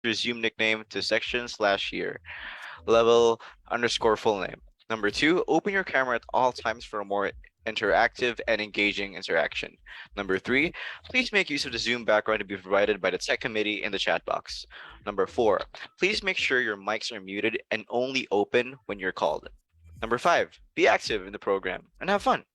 your Zoom nickname to section/year. Level underscore full name. Number two, open your camera at all times for a more interactive and engaging interaction. Number three, please make use of the Zoom background to be provided by the tech committee in the chat box. Number four, please make sure your mics are muted and only open when you're called. Number five, be active in the program and have fun.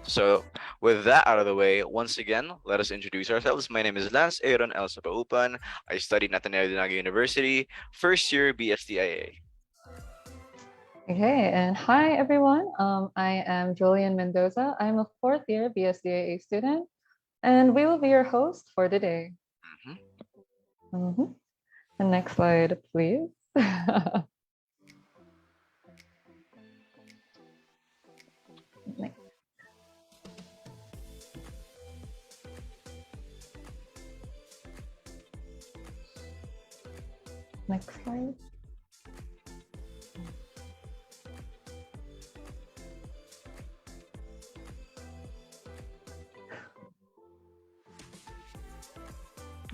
So, with that out of the way, once again, let us introduce ourselves. My name is Lance Aaron El Sapaupan. I studied at Ateneo Aug University, first year BSDIA. Okay, and hi everyone. I am Julian Mendoza. I'm a fourth year BSDAA student, and we will be your host for today. The next slide, please. Next slide.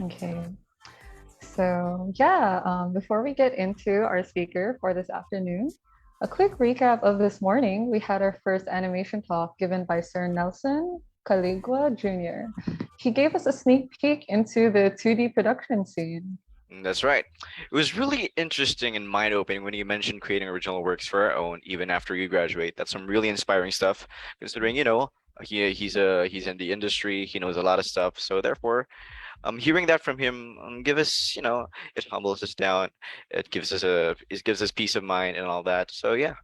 Okay, so yeah, before we get into our speaker for this afternoon, a quick recap of this morning. We had our first animation talk given by Sir Nelson Caligua Jr. He gave us a sneak peek into the 2D production scene. That's right. It was really interesting and mind-opening when you mentioned creating original works for our own, even after you graduate. That's some really inspiring stuff, considering, he's in the industry, he knows a lot of stuff. So therefore, hearing that from him give us, it humbles us down. It gives us peace of mind and all that. So yeah,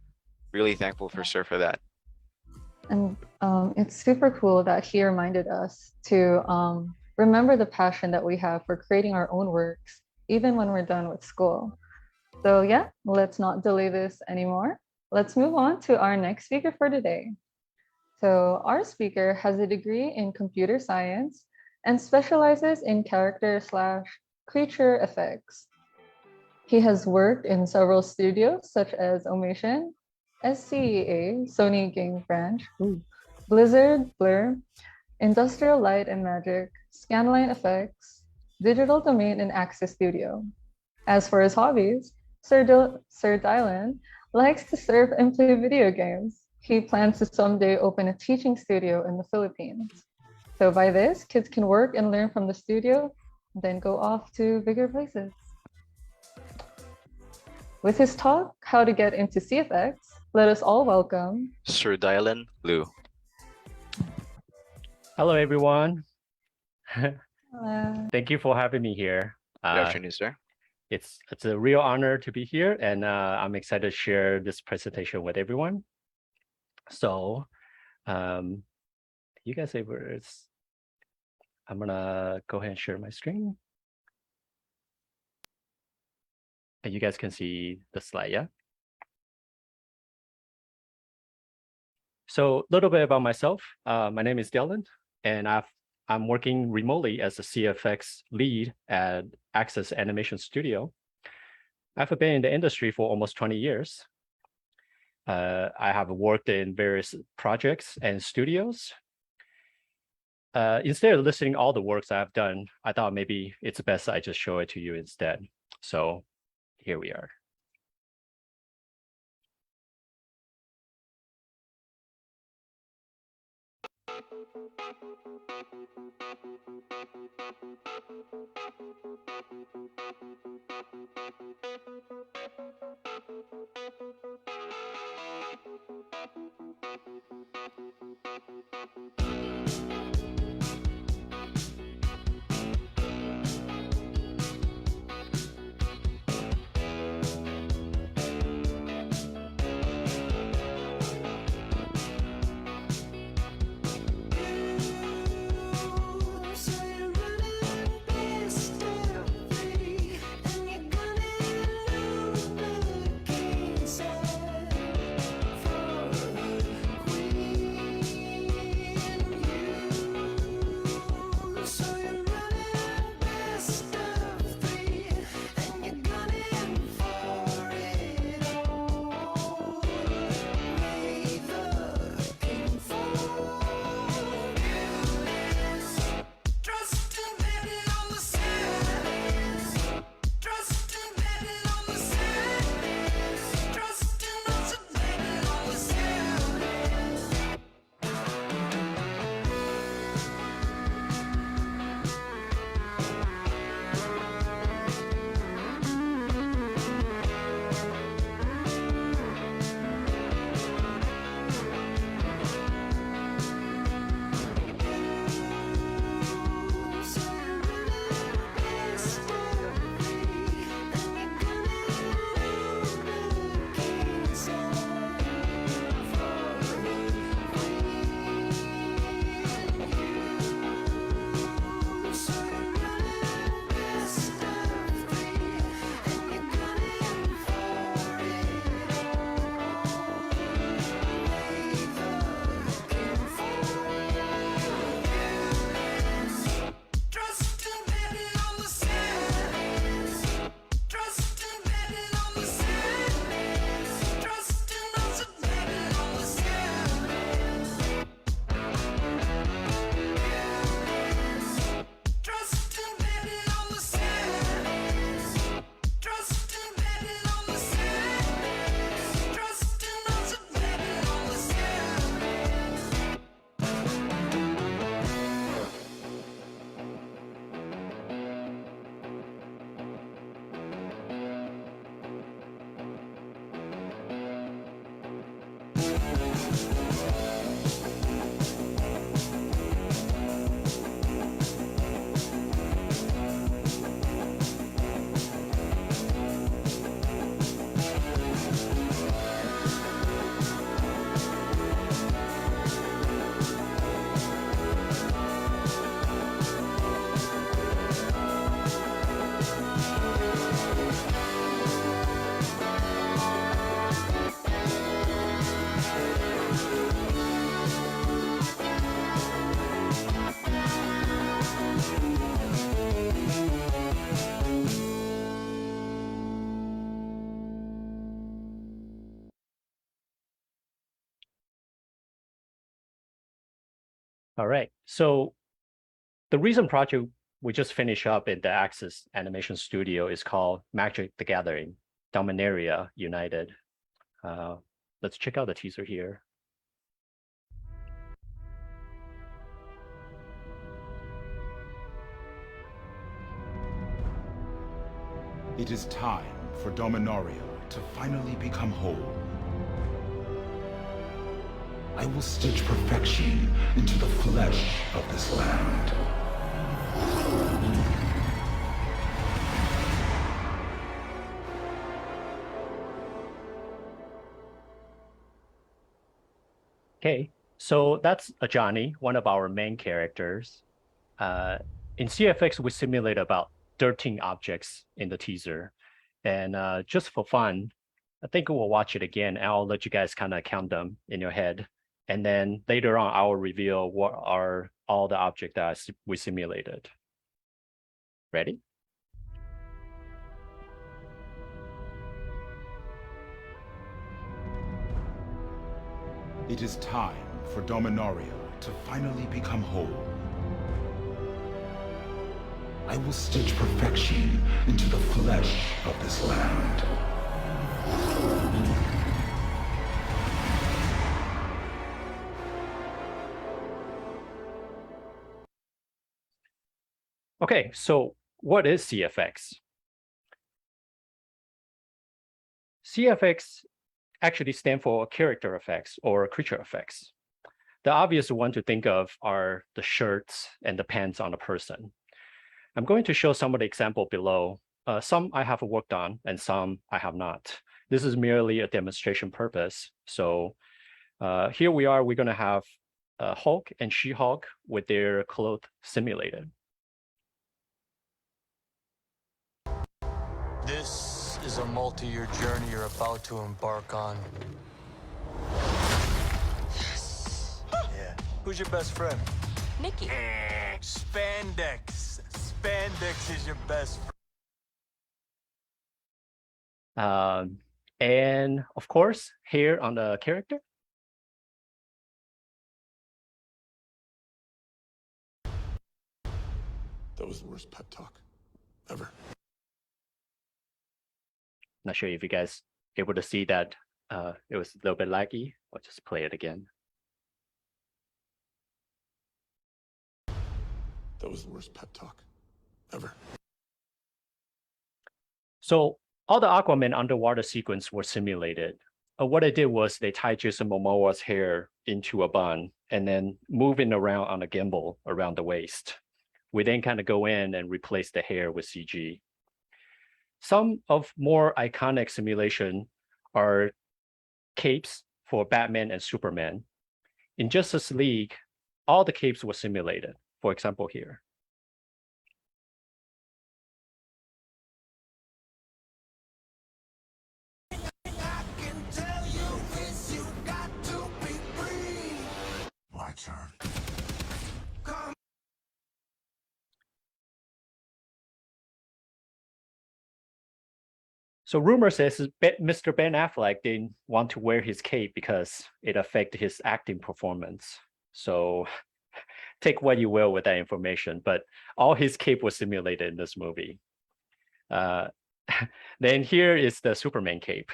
really thankful for Sir for that. And it's super cool that he reminded us to remember the passion that we have for creating our own works, even when we're done with school. So yeah, let's not delay this anymore. Let's move on to our next speaker for today. So our speaker has a degree in computer science and specializes in character/creature effects. He has worked in several studios such as Omation, SCEA, Sony Game Branch, Blizzard, Blur, Industrial Light and Magic, Scanline Effects, Digital Domain, and Access Studio. As for his hobbies, Sir Dylan likes to surf and play video games. He plans to someday open a teaching studio in the Philippines. So by this, kids can work and learn from the studio, then go off to bigger places. With his talk, How to Get into CFX, let us all welcome Sir Dylan Liu. Hello, everyone. Thank you for having me here. Good afternoon, sir. It's a real honor to be here, and I'm excited to share this presentation with everyone. So, you guys able? I'm gonna go ahead and share my screen. And you guys can see the slide, yeah? So a little bit about myself. My name is Dylan, and I'm working remotely as a CFX lead at Access Animation Studio. I've been in the industry for almost 20 years. I have worked in various projects and studios. Instead of listing all the works I've done, I thought maybe it's best I just show it to you instead. So here we are. All right. So the recent project we just finished up in the Axis Animation Studio is called Magic the Gathering, Dominaria United. Let's check out the teaser here. It is time for Dominaria to finally become whole. I will stitch perfection into the flesh of this land. Okay, so that's Ajani, one of our main characters. In CFX, we simulate about 13 objects in the teaser. And just for fun, I think we'll watch it again and I'll let you guys kind of count them in your head. And then later on, I'll reveal what are all the objects that we simulated. Ready? It is time for Dominaria to finally become whole. I will stitch perfection into the flesh of this land. Okay, so what is CFX? CFX actually stand for character effects or creature effects. The obvious one to think of are the shirts and the pants on a person. I'm going to show some of the example below. Some I have worked on and some I have not. This is merely a demonstration purpose. So here we are, we're gonna have Hulk and She-Hulk with their clothes simulated. This is a multi-year journey you're about to embark on. Yes! Yeah. Who's your best friend? Nikki. Spandex. Spandex is your best friend. And of course, here on the character. That was the worst pep talk ever. Not sure if you guys able to see that it was a little bit laggy. I'll just play it again. That was the worst pep talk ever. So all the Aquaman underwater sequence were simulated. What they did was they tied Jason Momoa's hair into a bun and then moving around on a gimbal around the waist. We then kind of go in and replace the hair with CG. Some of more iconic simulation are capes for Batman and Superman. In Justice League, all the capes were simulated, for example here. My turn. So rumor says Mr. Ben Affleck didn't want to wear his cape because it affected his acting performance. So take what you will with that information, but all his cape was simulated in this movie. Then here is the Superman cape.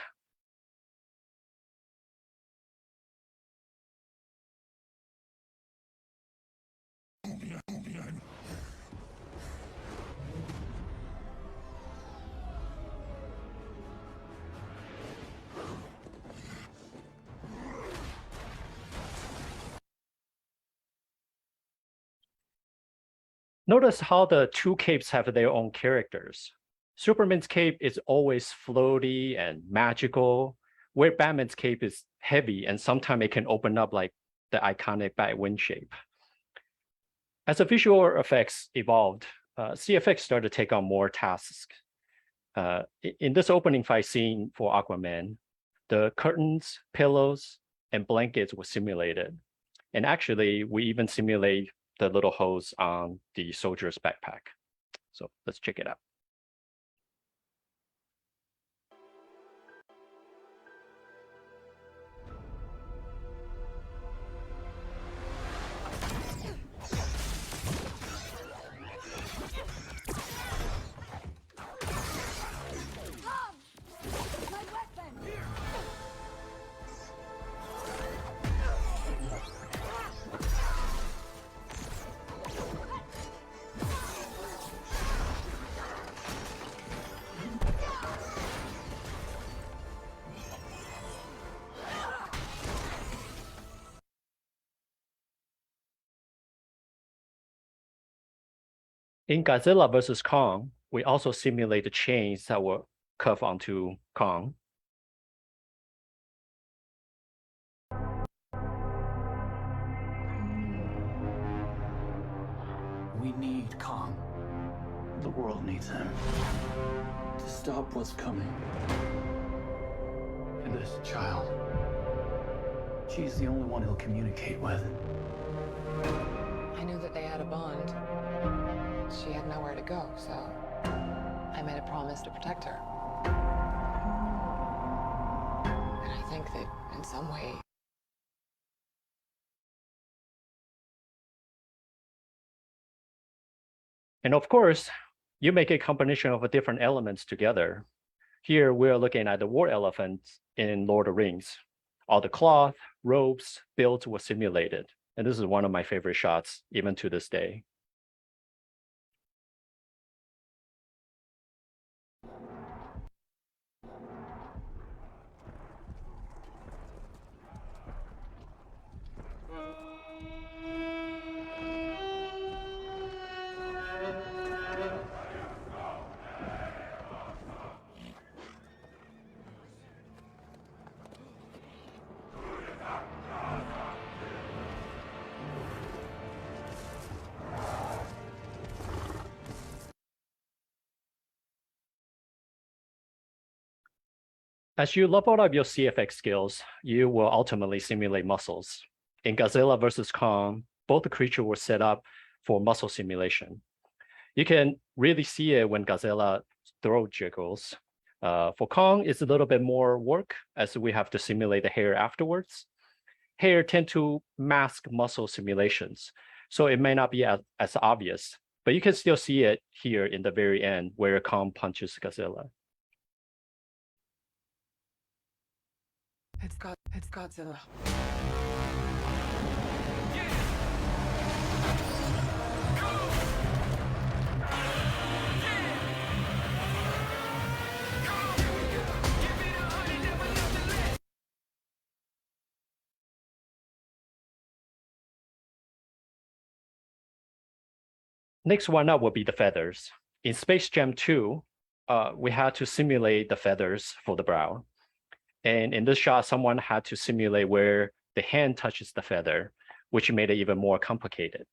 Notice how the two capes have their own characters. Superman's cape is always floaty and magical, where Batman's cape is heavy and sometimes it can open up like the iconic Batwing shape. As the visual effects evolved, CFX started to take on more tasks. In this opening fight scene for Aquaman, the curtains, pillows, and blankets were simulated. And actually, we even simulate the little holes on the soldier's backpack. So let's check it out. In Godzilla versus Kong, we also simulate the chains that will curve onto Kong. We need Kong. The world needs him. To stop what's coming. And this child. She's the only one he'll communicate with. I knew that they had a bond. She had nowhere to go, so I made a promise to protect her. And I think that in some way, And of course, you make a combination of different elements together. Here, we're looking at the war elephants in Lord of the Rings. All the cloth, ropes, builds were simulated. And this is one of my favorite shots, even to this day. As you level up your CFX skills, you will ultimately simulate muscles. In Godzilla versus Kong, both creatures were set up for muscle simulation. You can really see it when Godzilla throat jiggles. For Kong, it's a little bit more work as we have to simulate the hair afterwards. Hair tend to mask muscle simulations, so it may not be as obvious, but you can still see it here in the very end where Kong punches Godzilla. it's Godzilla. Next one up will be the feathers. In Space Jam 2, we had to simulate the feathers for the brow. And in this shot, someone had to simulate where the hand touches the feather, which made it even more complicated.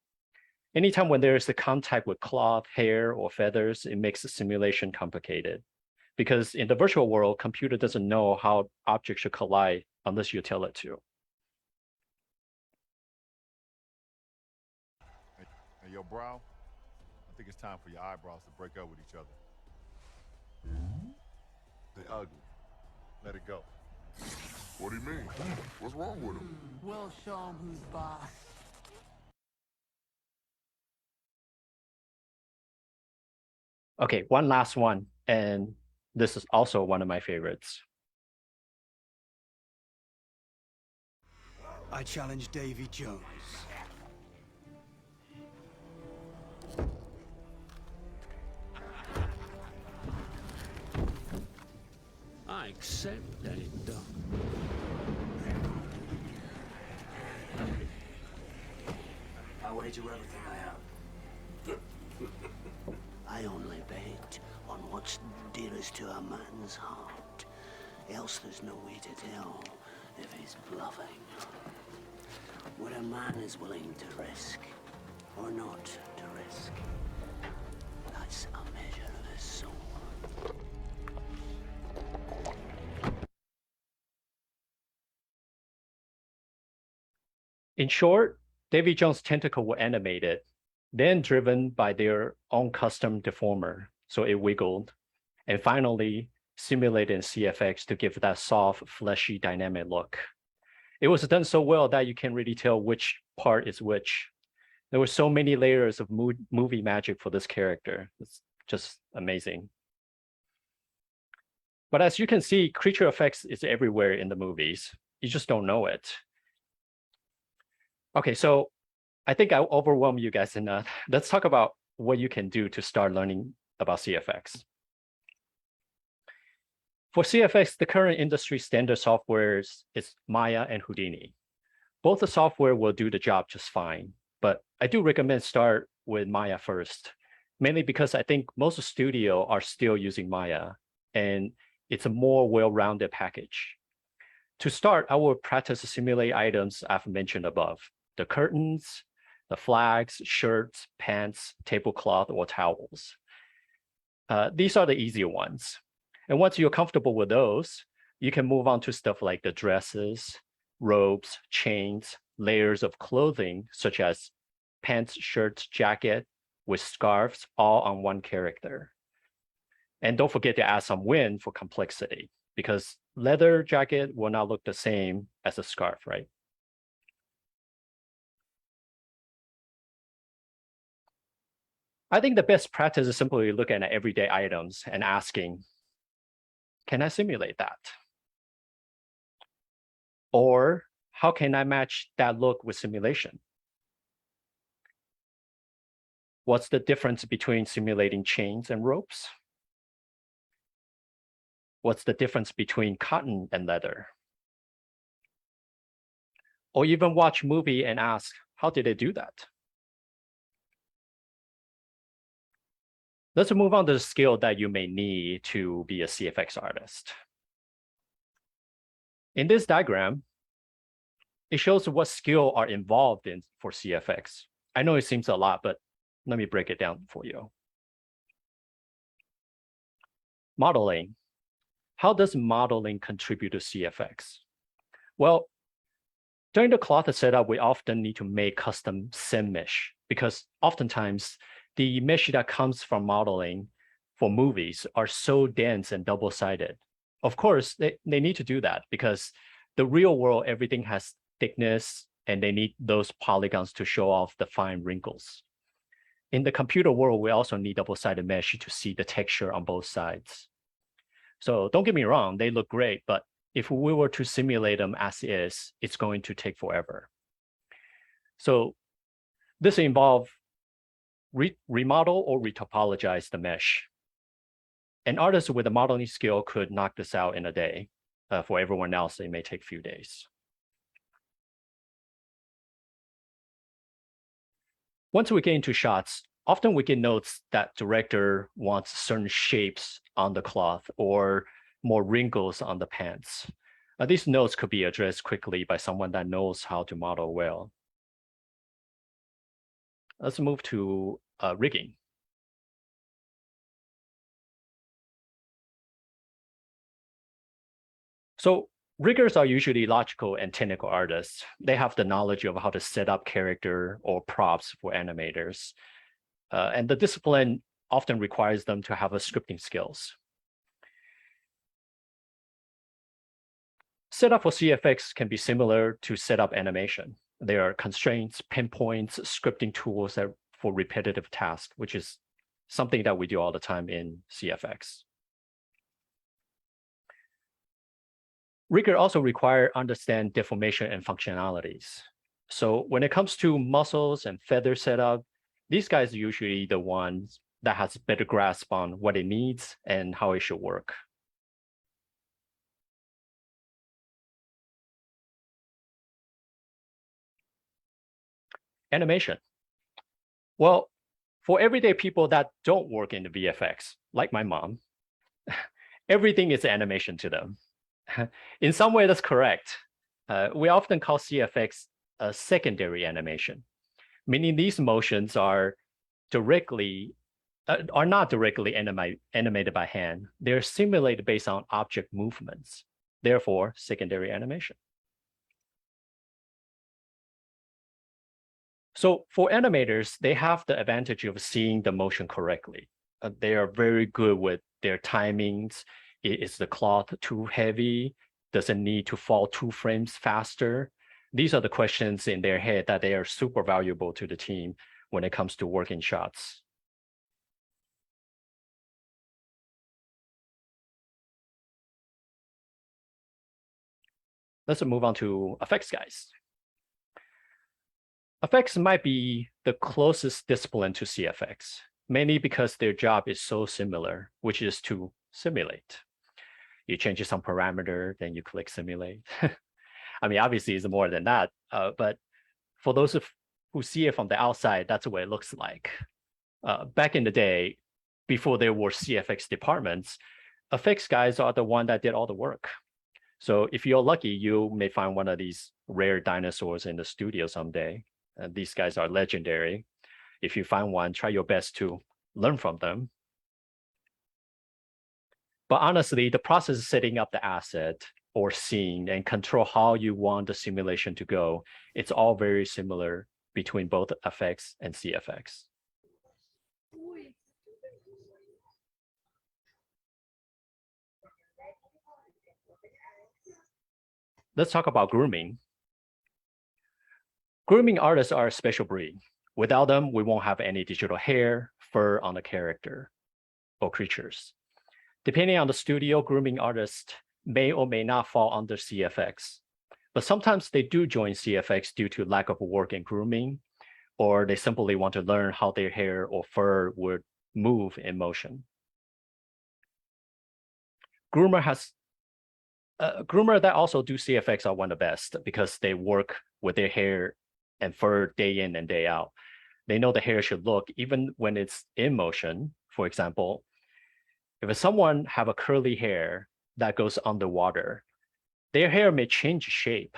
Anytime when there is a contact with cloth, hair, or feathers, it makes the simulation complicated. Because in the virtual world, computer doesn't know how objects should collide unless you tell it to. Hey, yo, Brow, I think it's time for your eyebrows to break up with each other. They ugly. Let it go. What do you mean? What's wrong with him? We'll show him who's boss. Okay, one last one, and this is also one of my favorites. I challenge Davy Jones. I accept that it's done. I wager everything I have. I only bet on what's dearest to a man's heart. Else there's no way to tell if he's bluffing. What a man is willing to risk, or not to risk, that's a measure of his soul. In short, Davy Jones' tentacle were animated, then driven by their own custom deformer, so it wiggled, and finally simulated in CFX to give that soft, fleshy, dynamic look. It was done so well that you can't really tell which part is which. There were so many layers of movie magic for this character. It's just amazing. But as you can see, creature effects is everywhere in the movies. You just don't know it. Okay, so I think I overwhelmed you guys enough. Let's talk about what you can do to start learning about CFX. For CFX, the current industry standard softwares is Maya and Houdini. Both the software will do the job just fine, but I do recommend start with Maya first. mainly because I think most studio are still using Maya, and it's a more well-rounded package. To start, I will practice simulate items I've mentioned above: the curtains, the flags, shirts, pants, tablecloth, or towels. These are the easier ones. And once you're comfortable with those, you can move on to stuff like the dresses, robes, chains, layers of clothing, such as pants, shirts, jacket, with scarves, all on one character. And don't forget to add some wind for complexity, because leather jacket will not look the same as a scarf, right? I think the best practice is simply looking at everyday items and asking, can I simulate that? Or how can I match that look with simulation? What's the difference between simulating chains and ropes? What's the difference between cotton and leather? Or even watch movie and ask, how did they do that? Let's move on to the skill that you may need to be a CFX artist. In this diagram, it shows what skill are involved in for CFX. I know it seems a lot, but let me break it down for you. Modeling. How does modeling contribute to CFX? Well, during the cloth setup, we often need to make custom sim mesh because oftentimes the mesh that comes from modeling for movies are so dense and double-sided. Of course, they need to do that because the real world, everything has thickness and they need those polygons to show off the fine wrinkles. In the computer world, we also need double-sided mesh to see the texture on both sides. So don't get me wrong, they look great, but if we were to simulate them as is, it's going to take forever. So this involves remodel or retopologize the mesh. An artist with a modeling skill could knock this out in a day. For everyone else, it may take a few days. Once we get into shots, often we get notes that director wants certain shapes on the cloth or more wrinkles on the pants. These notes could be addressed quickly by someone that knows how to model well. Let's move to rigging. So riggers are usually logical and technical artists. They have the knowledge of how to set up character or props for animators. And the discipline often requires them to have a scripting skills. Setup for CFX can be similar to setup animation. There are constraints, pinpoints, scripting tools for repetitive tasks, which is something that we do all the time in CFX. Rigger also require understand deformation and functionalities. So when it comes to muscles and feather setup, these guys are usually the ones that has better grasp on what it needs and how it should work. Animation. Well, for everyday people that don't work in the VFX, like my mom, everything is animation to them. In some way, that's correct. We often call CFX a secondary animation, meaning these motions are not directly animated by hand. They're simulated based on object movements, therefore secondary animation. So for animators, they have the advantage of seeing the motion correctly. They are very good with their timings. Is the cloth too heavy? Does it need to fall 2 frames faster? These are the questions in their head that they are super valuable to the team when it comes to working shots. Let's move on to effects guys. Effects might be the closest discipline to CFX, mainly because their job is so similar, which is to simulate. You change some parameter, then you click simulate. I mean, obviously it's more than that, but for those who see it from the outside, that's what it looks like. Back in the day, before there were CFX departments, effects guys are the one that did all the work. So if you're lucky, you may find one of these rare dinosaurs in the studio someday. These guys are legendary. If you find one, try your best to learn from them. But honestly, the process of setting up the asset or scene and control how you want the simulation to go, it's all very similar between both FX and CFX. Let's talk about grooming. Grooming artists are a special breed. Without them, we won't have any digital hair, fur on the character or creatures. Depending on the studio, grooming artists may or may not fall under CFX, but sometimes they do join CFX due to lack of work in grooming, or they simply want to learn how their hair or fur would move in motion. Groomer that also do CFX are one of the best because they work with their hair and fur day in and day out. They know the hair should look even when it's in motion. For example, if someone have a curly hair that goes underwater, their hair may change shape,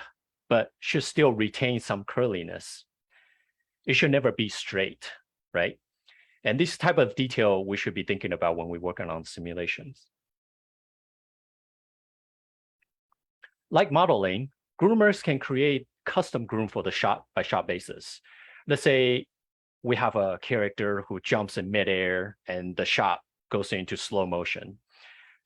but should still retain some curliness. It should never be straight, right? And this type of detail we should be thinking about when we're working on simulations. Like modeling, groomers can create custom groom for the shot-by-shot basis. Let's say we have a character who jumps in midair and the shot goes into slow motion.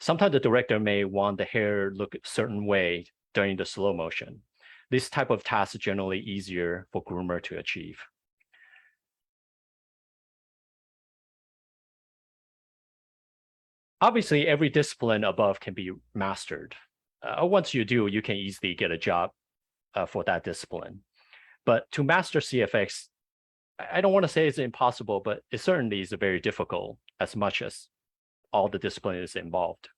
Sometimes the director may want the hair look a certain way during the slow motion. This type of task is generally easier for groomer to achieve. Obviously, every discipline above can be mastered. Once you do, you can easily get a job for that discipline. But to master CFX, I don't want to say it's impossible, but it certainly is very difficult as much as all the discipline is involved.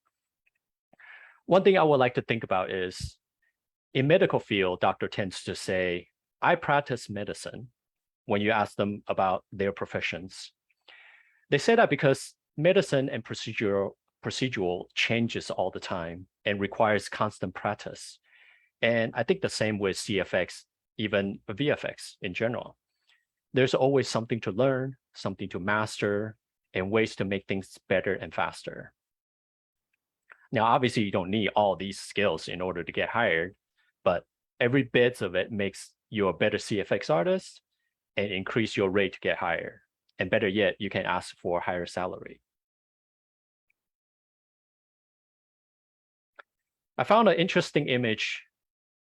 One thing I would like to think about is, in medical field, doctor tends to say, I practice medicine when you ask them about their professions. They say that because medicine and procedural changes all the time and requires constant practice. And I think the same with CFX, even VFX in general. There's always something to learn, something to master, and ways to make things better and faster. Now, obviously, you don't need all these skills in order to get hired, but every bit of it makes you a better CFX artist and increase your rate to get hired. And better yet, you can ask for a higher salary. I found an interesting image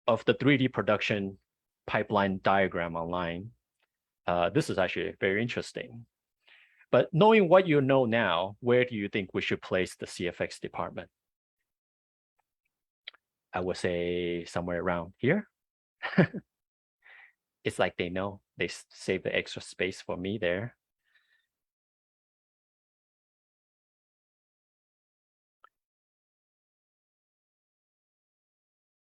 of the 3D production pipeline diagram online. This is actually very interesting. But knowing what you know now, where do you think we should place the CFX department? I would say somewhere around here. It's like they know. They save the extra space for me there.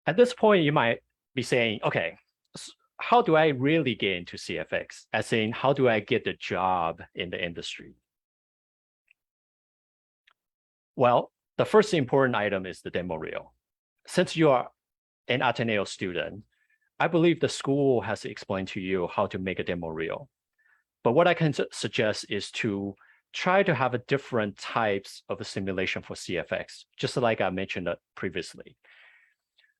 At this point, you might be saying, okay, how do I really get into CFX? As in, how do I get the job in the industry? Well, the first important item is the demo reel. Since you are an Ateneo student, I believe the school has explained to you how to make a demo reel. But what I can suggest is to try to have a different types of a simulation for CFX, just like I mentioned previously.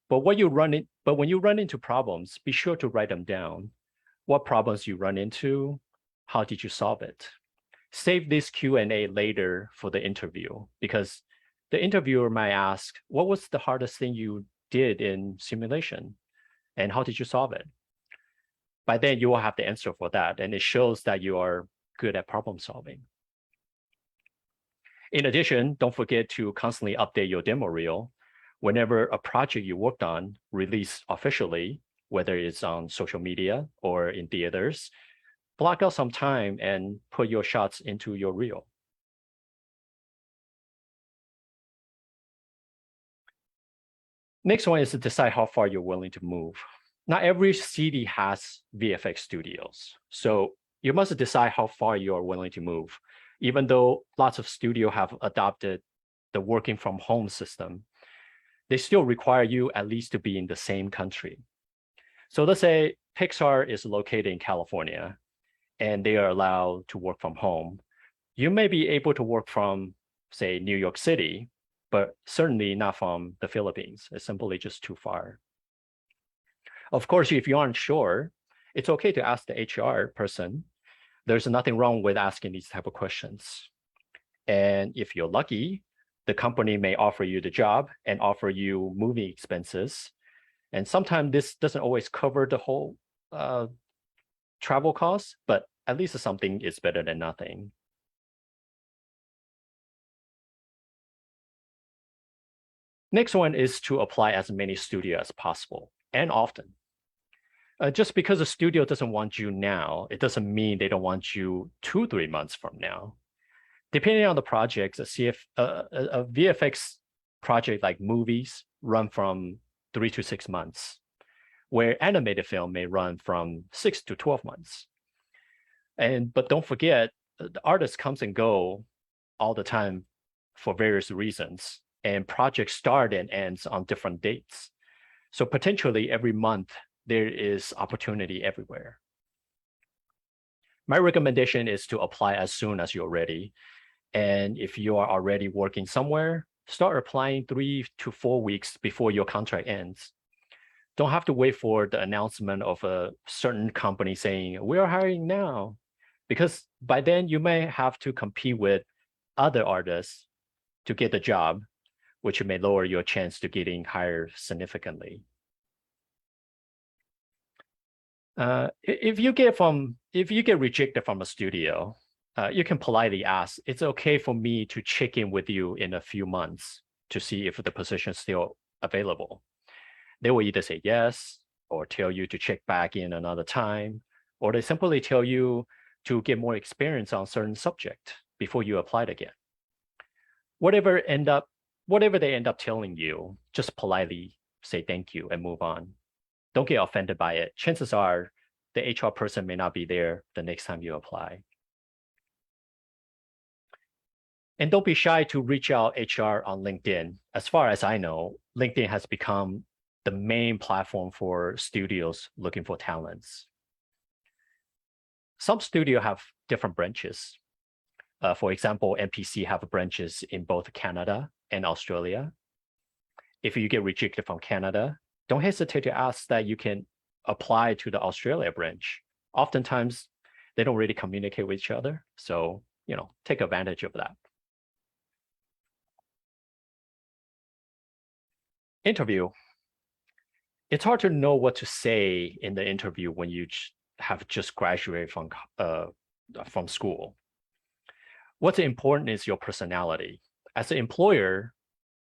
But when you run into problems, be sure to write them down. What problems you run into, how did you solve it? Save this Q&A later for the interview, because the interviewer might ask, what was the hardest thing you did in simulation? And how did you solve it? By then, you will have the answer for that, and it shows that you are good at problem solving. In addition, don't forget to constantly update your demo reel. Whenever a project you worked on released officially, whether it's on social media or in theaters, block out some time and put your shots into your reel. Next one is to decide how far you're willing to move. Not every city has VFX studios, so You must decide how far you are willing to move. Even though lots of studio have adopted the working from home system, they still require you at least to be in the same country. So let's say Pixar is located in California and they are allowed to work from home. You may be able to work from, say, New York City, but certainly not from the Philippines. It's simply just too far. Of course, if you aren't sure, it's okay to ask the HR person. There's nothing wrong with asking these type of questions. And if you're lucky, the company may offer you the job and offer you moving expenses. And sometimes this doesn't always cover the whole travel costs, but at least something is better than nothing. Next one is to apply as many studios as possible and often. Just because a studio doesn't want you now, it doesn't mean they don't want you 2-3 months from now. Depending on the projects, a VFX project like movies run from 3 to 6 months, where animated film may run from 6 to 12 months. But don't forget, the artists comes and go all the time for various reasons, and projects start and ends on different dates. So potentially every month there is opportunity everywhere. My recommendation is to apply as soon as you're ready. And if you are already working somewhere, start applying 3 to 4 weeks before your contract ends. Don't have to wait for the announcement of a certain company saying, we are hiring now, because by then you may have to compete with other artists to get the job, which may lower your chance to getting hired significantly. If you get rejected from a studio, you can politely ask, it's okay for me to check in with you in a few months to see if the position is still available. They will either say yes, or tell you to check back in another time, or they simply tell you to get more experience on certain subject before you applied again. Whatever they end up telling you, just politely say thank you and move on. Don't get offended by it. Chances are the HR person may not be there the next time you apply. And don't be shy to reach out HR on LinkedIn. As far as I know, LinkedIn has become the main platform for studios looking for talents. Some studios have different branches. For example, NPC have branches in both Canada and Australia. If you get rejected from Canada, don't hesitate to ask that you can apply to the Australia branch. Oftentimes, they don't really communicate with each other. So, take advantage of that. Interview. It's hard to know what to say in the interview when you have just graduated from school. What's important is your personality. As an employer,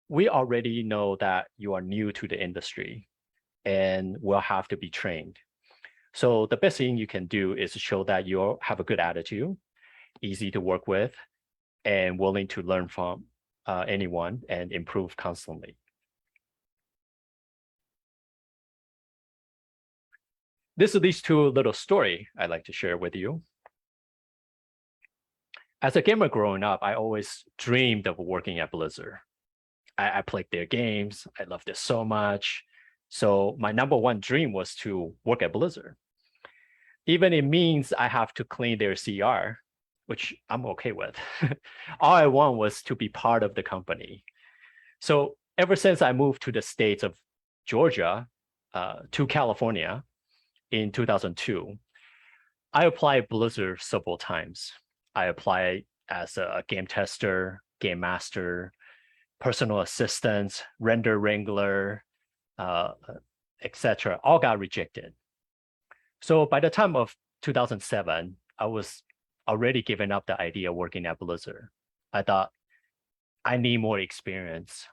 we already know that you are new to the industry and will have to be trained. So the best thing you can do is show that you have a good attitude, easy to work with, and willing to learn from anyone and improve constantly. This leads to a little story I'd like to share with you. As a gamer growing up, I always dreamed of working at Blizzard. I played their games. I loved it so much. So my number one dream was to work at Blizzard. Even it means I have to clean their CR, which I'm okay with. All I want was to be part of the company. So ever since I moved to the states of Georgia to California in 2002, I applied Blizzard several times. I applied as a game tester, game master, personal assistant, render wrangler, etc. All got rejected. So by the time of 2007, I was already giving up the idea of working at Blizzard. I thought, I need more experience.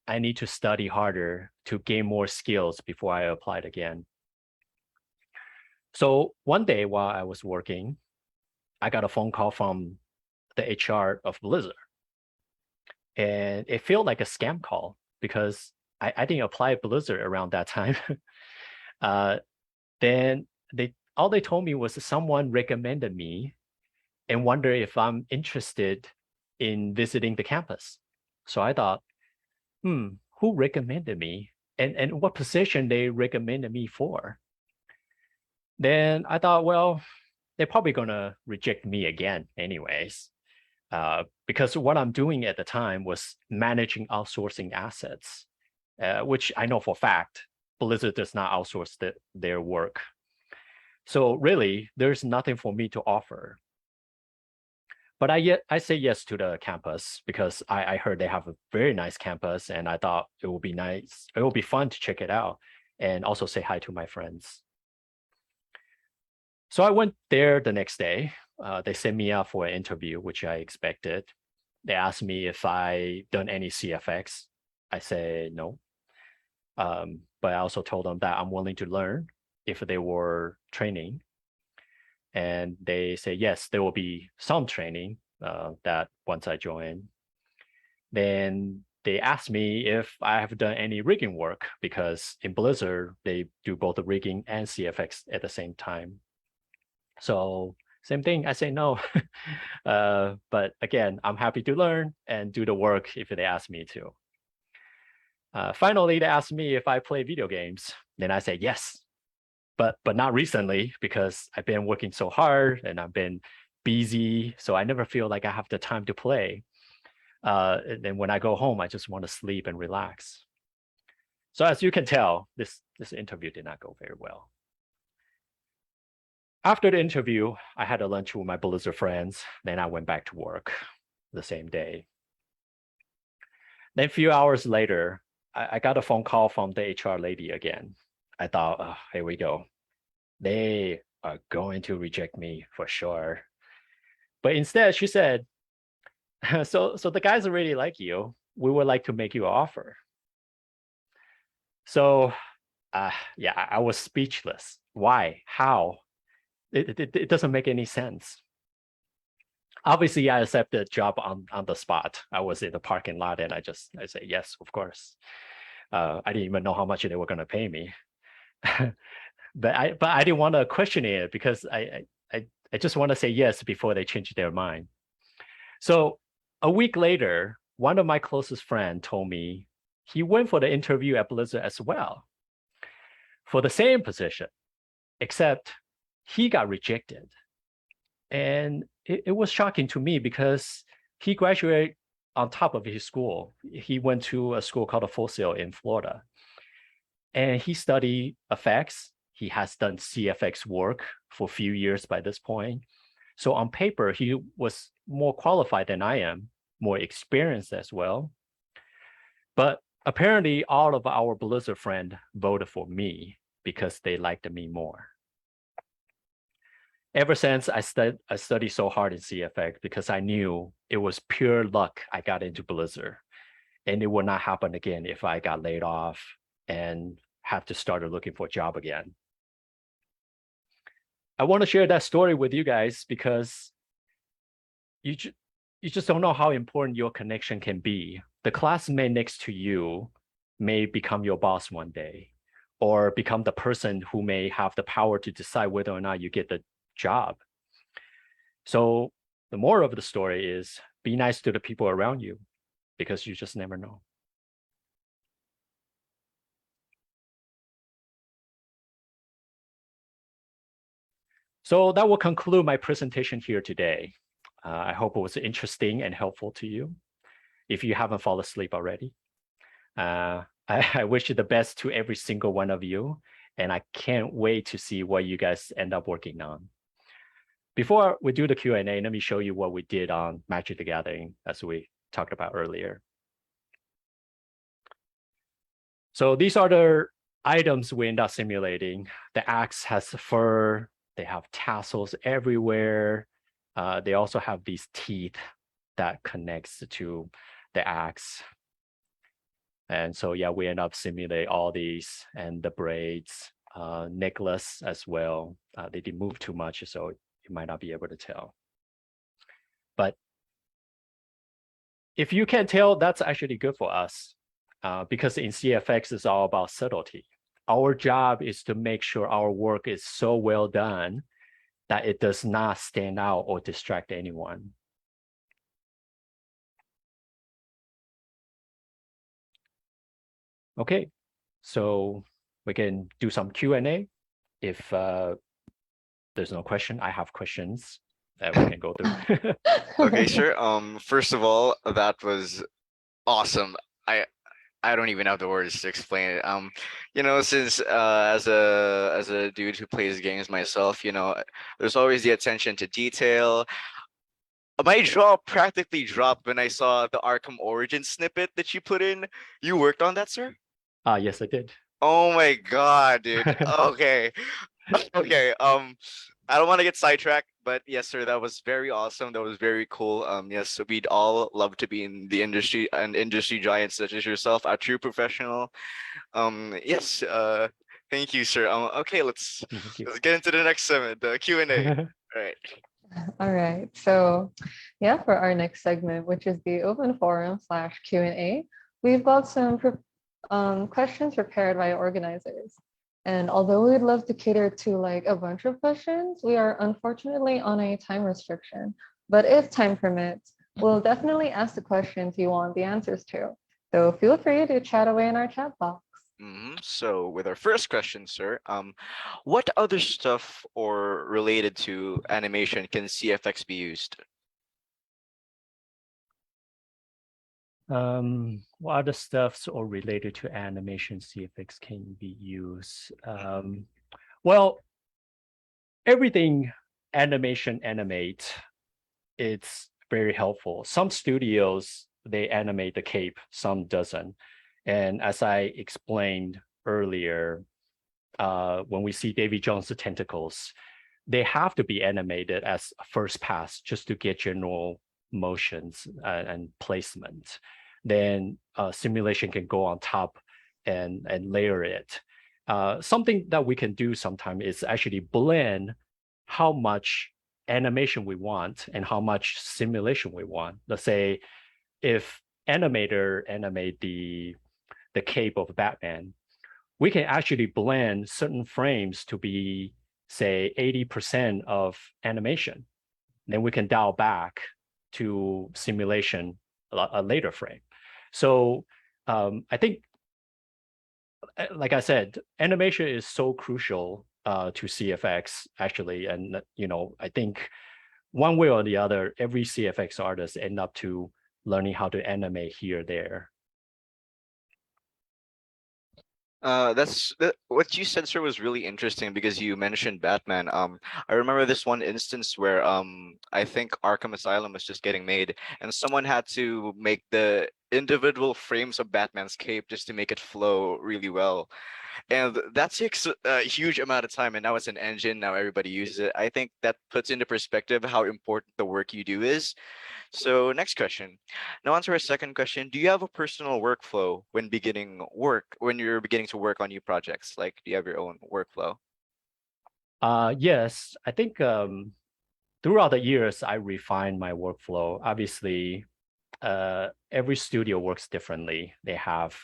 I need to study harder to gain more skills before I applied again. So one day while I was working, I got a phone call from the HR of Blizzard. And it felt like a scam call because I didn't apply Blizzard around that time. Then all they told me was someone recommended me and wonder if I'm interested in visiting the campus. So I thought, who recommended me and what position they recommended me for? Then I thought, well, they're probably gonna reject me again anyways. Because what I'm doing at the time was managing outsourcing assets, which I know for a fact Blizzard does not outsource their work. So really, there's nothing for me to offer. But I say yes to the campus because I heard they have a very nice campus, and I thought it would be nice. It would be fun to check it out and also say hi to my friends. So I went there the next day. They sent me out for an interview, which I expected. They asked me if I done any CFX. I said no. But I also told them that I'm willing to learn if they were training. And they say, yes, there will be some training that once I join. Then they asked me if I have done any rigging work because in Blizzard, they do both the rigging and CFX at the same time. So same thing, I say no. But again, I'm happy to learn and do the work if they ask me to. Finally, they asked me if I play video games. Then I say yes, but not recently because I've been working so hard and I've been busy. So I never feel like I have the time to play. And then when I go home, I just want to sleep and relax. So as you can tell, this interview did not go very well. After the interview, I had a lunch with my Blizzard friends. Then I went back to work the same day. Then a few hours later, I got a phone call from the HR lady again. I thought, oh, here we go. They are going to reject me for sure. But instead, she said, so the guys really like you. We would like to make you an offer. So, yeah, I was speechless. Why? How? It doesn't make any sense. Obviously, I accepted the job on the spot. I was in the parking lot and I said, yes, of course. I didn't even know how much they were going to pay me. but I didn't want to question it because I just want to say yes before they change their mind. So a week later, one of my closest friends told me he went for the interview at Blizzard as well for the same position, except he got rejected. And it was shocking to me because he graduated on top of his school. He went to a school called Full Sail in Florida. And he studied effects. He has done CFX work for a few years by this point. So on paper, he was more qualified than I am, more experienced as well. But apparently, all of our Blizzard friends voted for me because they liked me more. Ever since I studied so hard in CFX because I knew it was pure luck I got into Blizzard, and it would not happen again if I got laid off and have to start looking for a job again. I want to share that story with you guys because you just don't know how important your connection can be. The classmate next to you may become your boss one day, or become the person who may have the power to decide whether or not you get the job. So the moral of the story is be nice to the people around you because you just never know. So that will conclude my presentation here today. I hope it was interesting and helpful to you. If you haven't fallen asleep already, I wish you the best to every single one of you, and I can't wait to see what you guys end up working on. Before we do the Q&A, let me show you what we did on Magic the Gathering, as we talked about earlier. So these are the items we end up simulating. The axe has fur. They have tassels everywhere. They also have these teeth that connects to the axe. And so, yeah, we end up simulate all these and the braids, necklace as well. They didn't move too much, so you might not be able to tell. But if you can tell, that's actually good for us because in CFX, it's all about subtlety. our job is to make sure our work is so well done that it does not stand out or distract anyone. Okay, so we can do some Q&A. If there's no question, I have questions that we can go through. Okay, sure. First of all, that was awesome. I don't even have the words to explain it. Since as a dude who plays games myself, there's always the attention to detail. My jaw practically dropped when I saw the Arkham Origin snippet that you put in. You worked on that, sir? Yes, I did. Oh my God, dude. Okay. Okay. I don't want to get sidetracked, but yes, sir, that was very awesome. That was very cool. Yes, we'd all love to be in the industry and industry giants such as yourself, a true professional. Yes, thank you, sir. Okay, let's Thank you. let's get into the next segment, the Q&A. All right. All right. So, yeah, for our next segment, which is the open forum slash Q&A, we've got some questions prepared by organizers. And although we'd love to cater to like a bunch of questions, we are unfortunately on a time restriction. But if time permits, we'll definitely ask the questions you want the answers to. So feel free to chat away in our chat box. So with our first question, sir, what other stuff or related to animation can CFX be used? What other stuffs or related to animation CFX can be used? Well, everything animation animate, it's very helpful. Some studios, they animate the cape, some doesn't. And as I explained earlier, when we see Davy Jones' tentacles, they have to be animated as first pass just to get general motions and placement. Then simulation can go on top and layer it. Something that we can do sometime is actually blend how much animation we want and how much simulation we want. Let's say if animator animate the cape of Batman, we can actually blend certain frames to be, say, 80% of animation. Then we can dial back to simulation a later frame. So I think, like I said, animation is so crucial to CFX actually, and I think one way or the other, every CFX artist end up to learning how to animate here there. What you said, sir, was really interesting because you mentioned Batman. I remember this one instance where I think Arkham Asylum was just getting made, and someone had to make the individual frames of Batman's cape just to make it flow really well. And that takes a huge amount of time, and now it's an engine, now everybody uses it. I think that puts into perspective how important the work you do is. So next question. Now on to our second question. Do you have a personal workflow when you're beginning to work on new projects? Like, do you have your own workflow? Yes, I think throughout the years, I refined my workflow. Obviously, every studio works differently. They have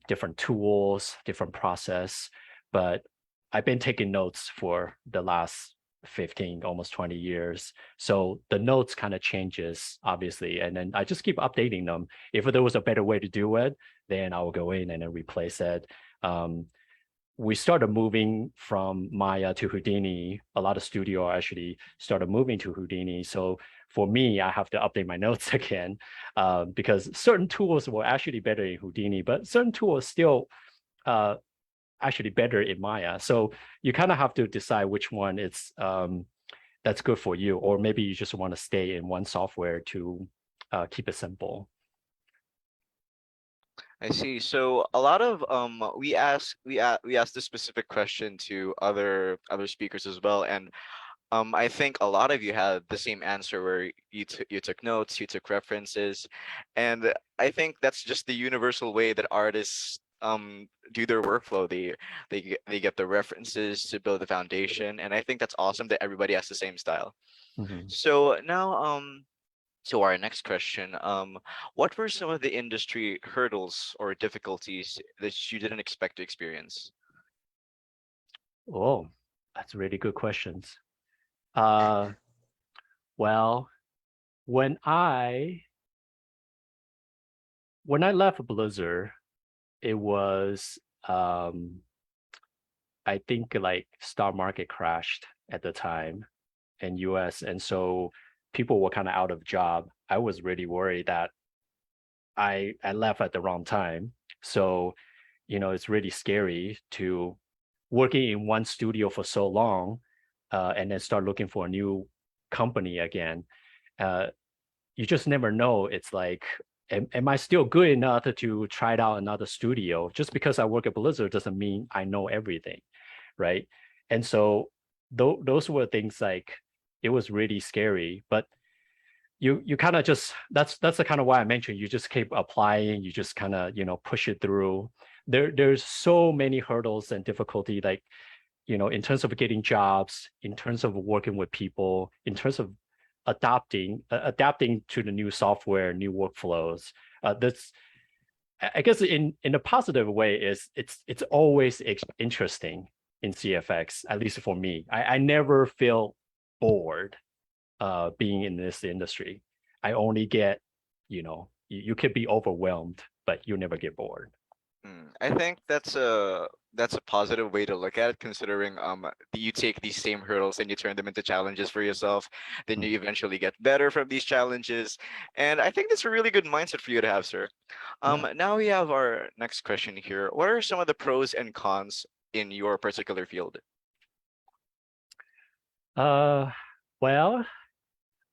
different tools, different process, but I've been taking notes for the last 15, almost 20 years. So the notes kind of changes, obviously, and then I just keep updating them. If there was a better way to do it, then I will go in and then replace it. We started moving from Maya to Houdini. A lot of studio actually started moving to Houdini. So for me, I have to update my notes again because certain tools were actually better in Houdini, but certain tools still actually better in Maya. So you kind of have to decide which one it's that's good for you, or maybe you just want to stay in one software to keep it simple. I see. So a lot of we asked this specific question to other speakers as well, and I think a lot of you had the same answer where you took notes, you took references, and I think that's just the universal way that artists do their workflow. They get the references to build the foundation, and I think that's awesome that everybody has the same style. Mm-hmm. So now So our next question, what were some of the industry hurdles or difficulties that you didn't expect to experience? Oh, that's really good questions. Uh, well, when I when I left Blizzard, it was I think like stock market crashed at the time in US, and so people were kind of out of job. I was really worried that I left at the wrong time. So, it's really scary to working in one studio for so long, and then start looking for a new company again. Uh, you just never know. It's like, am I still good enough to try it out another studio? Just because I work at Blizzard doesn't mean I know everything, right? And so those were things like it was really scary, but you kind of just that's the kind of why I mentioned you just keep applying, you just kind of push it through. There's so many hurdles and difficulty, like in terms of getting jobs, in terms of working with people, in terms of adapting to the new software, new workflows. That's I guess in a positive way is it's always interesting in CFX, at least for me. I never feel bored being in this industry. I only get, you could be overwhelmed, but you never get bored. I think that's a positive way to look at it, considering you take these same hurdles and you turn them into challenges for yourself. Then Mm. you eventually get better from these challenges, and I think that's a really good mindset for you to have, sir. Yeah. Now we have our next question here. What are some of the pros and cons in your particular field? Uh, well,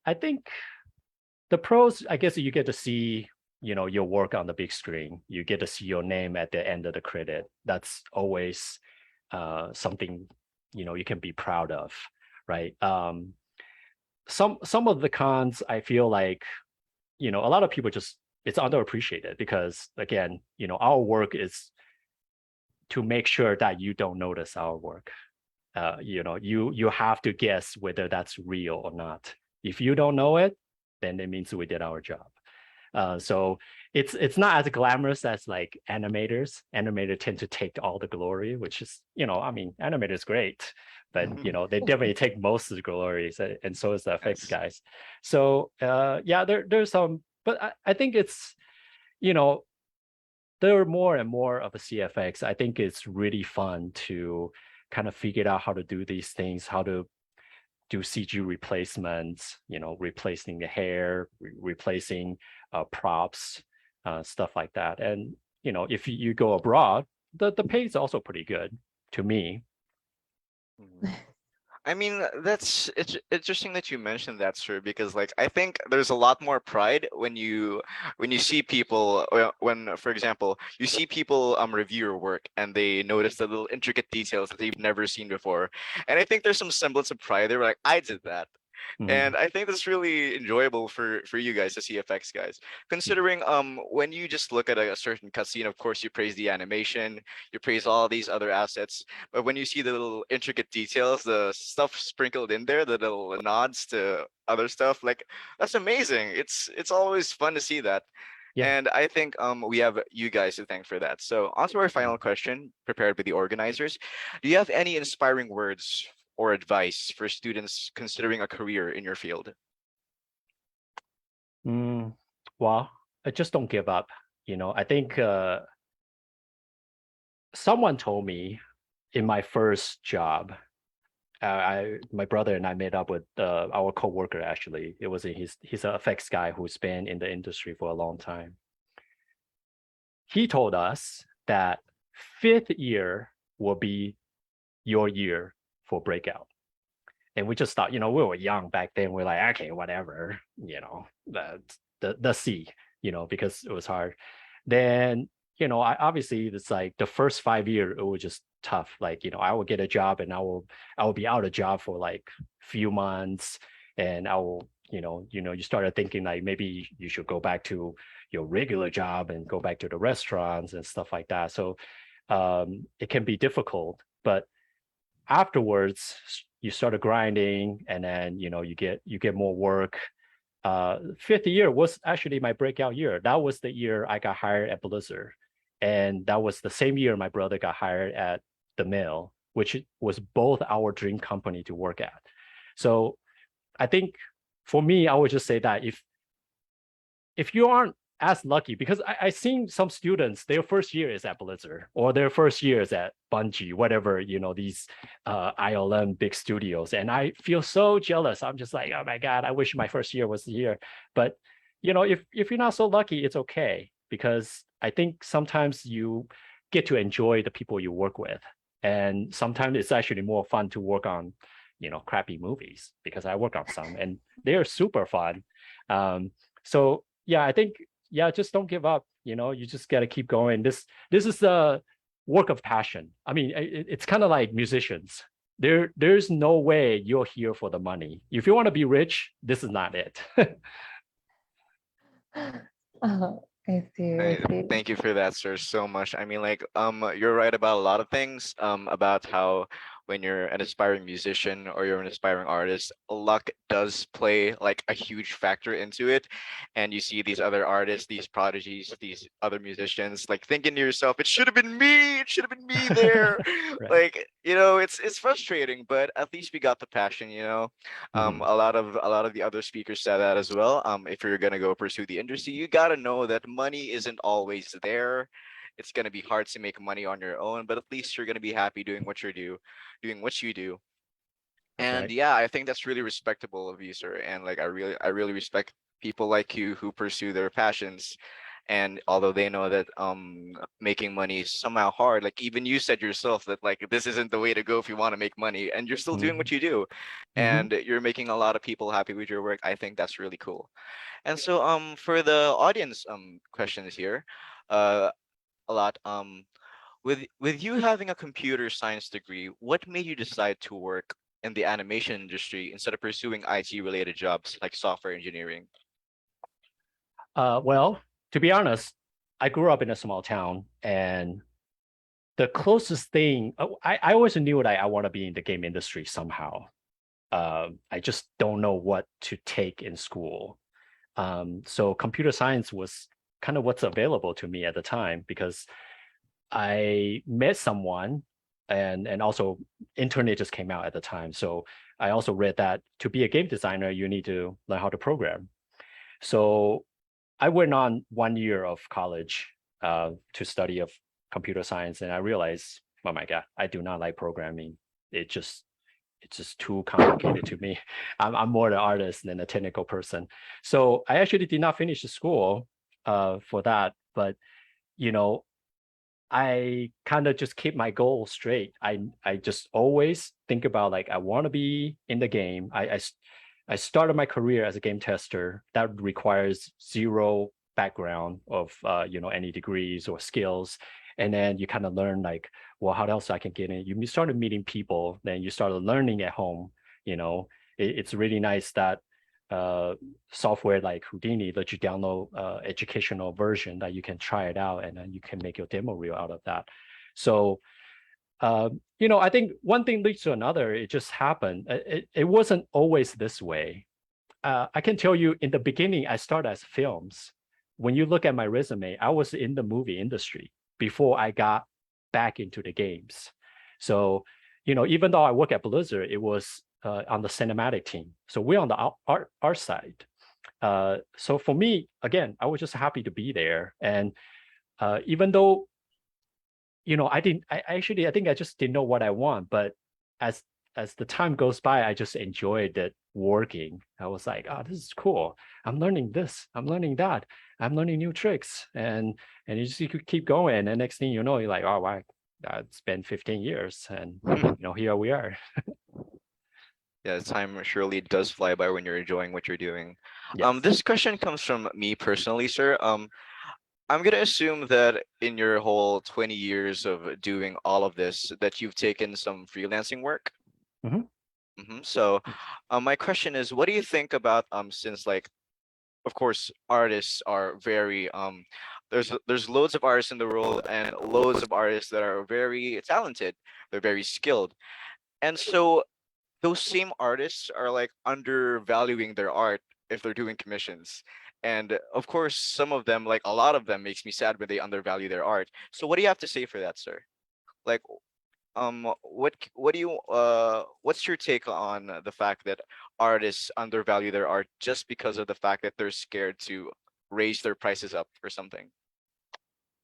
I think the pros, I guess you get to see, your work on the big screen. You get to see your name at the end of the credit. That's always something, you can be proud of, right? Some of the cons, I feel like, a lot of people just it's underappreciated because again, our work is to make sure that you don't notice our work. You have to guess whether that's real or not. If you don't know it, then it means we did our job. So it's not as glamorous as like animators. Animators tend to take all the glory, which is, I mean, animators great, but they definitely take most of the glories, and so is the effects Yes. guys. So yeah, there's some, but I think it's, you know, there are more and more of a CFX. I think it's really fun to kind of figure out how to do these things, how to do CG replacements, replacing the hair, replacing props, stuff like that. And if you go abroad, the pay is also pretty good to me. Mhm. I mean, it's interesting that you mentioned that, sir, because like I think there's a lot more pride when you see people when, for example, you see people review your work and they notice the little intricate details that they've never seen before. And I think there's some semblance of pride. They're like, I did that. Mhm. And I think that's really enjoyable for you guys, the CFX guys. Considering when you just look at a certain cutscene, of course you praise the animation, you praise all these other assets, but when you see the little intricate details, the stuff sprinkled in there, the little nods to other stuff, like that's amazing. It's always fun to see that. Yeah. And I think we have you guys to thank for that. So on to our Mhm. final question, prepared by the organizers. Do you have any inspiring words or advice for students considering a career in your field? Mm, well, I just don't give up. I think someone told me in my first job, my brother and I made up with our coworker. Actually, it was he's an effects guy who's been in the industry for a long time. He told us that fifth year will be your year for breakout. And we just thought, we were young back then. We're like, okay, whatever, the C, because it was hard. Then, obviously it's like the first 5 years, it was just tough. Like, I will get a job and I will be out of job for like few months, and I will, you started thinking like maybe you should go back to your regular job and go back to the restaurants and stuff like that. So it can be difficult, but afterwards you started grinding, and then you get more work, fifth year was actually my breakout year. That was the year I got hired at Blizzard. And that was the same year my brother got hired at the Mill, which was both our dream company to work at. So I think for me, I would just say that if you aren't as lucky, because I seen some students, their first year is at Blizzard or their first year is at Bungie, whatever, these ILM big studios. And I feel so jealous. I'm just like, oh my God, I wish my first year was here. But, if you're not so lucky, it's okay. Because I think sometimes you get to enjoy the people you work with. And sometimes it's actually more fun to work on, crappy movies, because I work on some and they're super fun. So yeah, I think, just don't give up. You just got to keep going. This is the work of passion. I mean, it's kind of like musicians. There's no way you're here for the money. If you want to be rich, this is not it. I see. I see. Thank you for that, sir, so much. I mean, like, you're right about a lot of things. About how when you're an aspiring musician or you're an aspiring artist, luck does play like a huge factor into it. And you see these other artists, these prodigies, these other musicians, like thinking to yourself, it should have been me. It should have been me there. Right. Like, it's frustrating, but at least we got the passion. Mhm. A lot of the other speakers said that as well. If you're gonna go pursue the industry, you gotta know that money isn't always there. It's gonna be hard to make money on your own, but at least you're gonna be happy doing what you do. That's And right. yeah, I think that's really respectable of you, sir. And like I really respect people like you who pursue their passions. And although they know that making money is somehow hard, like even you said yourself that like this isn't the way to go if you want to make money, and you're still doing Mhm. what you do, Mhm. and you're making a lot of people happy with your work. I think that's really cool. And so for the audience questions here, uh a lot with you having a computer science degree, what made you decide to work in the animation industry instead of pursuing IT related jobs like software engineering? Well, to be honest, I grew up in a small town, and the closest thing I always knew that I want to be in the game industry somehow. I just don't know what to take in school. So computer science was kind of what's available to me at the time, because I met someone, and also internet just came out at the time. So I also read that to be a game designer, you need to learn how to program. So I went on 1 year of college to study of computer science, and I realized, oh my God, I do not like programming. It just it's just too complicated to me. I'm more the artist than a technical person. So I actually did not finish the school for that, but you know, I kind of just keep my goal straight. I just always think about like I want to be in the game. I started my career as a game tester. That requires zero background of any degrees or skills, and then you kind of learn like, well, how else I can get in. You started meeting people, then you started learning at home. It's really nice that uh, software like Houdini let you download educational version that you can try it out, and then you can make your demo reel out of that. So I think one thing leads to another. It just happened. It wasn't always this way. I can tell you in the beginning, I started as films. When you look at my resume, I was in the movie industry before I got back into the games. So, even though I work at Blizzard, it was on the cinematic team. So we're on the art side. So for me, again, I was just happy to be there. And even though I think I just didn't know what I want. But as the time goes by, I just enjoyed it working. I was like, oh, this is cool. I'm learning this. I'm learning that. I'm learning new tricks. And you could keep going. And next thing you know, you're like, oh wow, it's been 15 years. And here we are. Yeah, time surely does fly by when you're enjoying what you're doing. Yes. This question comes from me personally, sir. I'm gonna assume that in your whole 20 years of doing all of this, that you've taken some freelancing work. Mhm. So, my question is, what do you think about since like, of course, artists are very there's loads of artists in the world and loads of artists that are very talented, they're very skilled, and so those same artists are like undervaluing their art if they're doing commissions. And of course, some of them, like a lot of them, makes me sad when they undervalue their art. So what do you have to say for that, sir? Like, what do you what's your take on the fact that artists undervalue their art just because of the fact that they're scared to raise their prices up or something?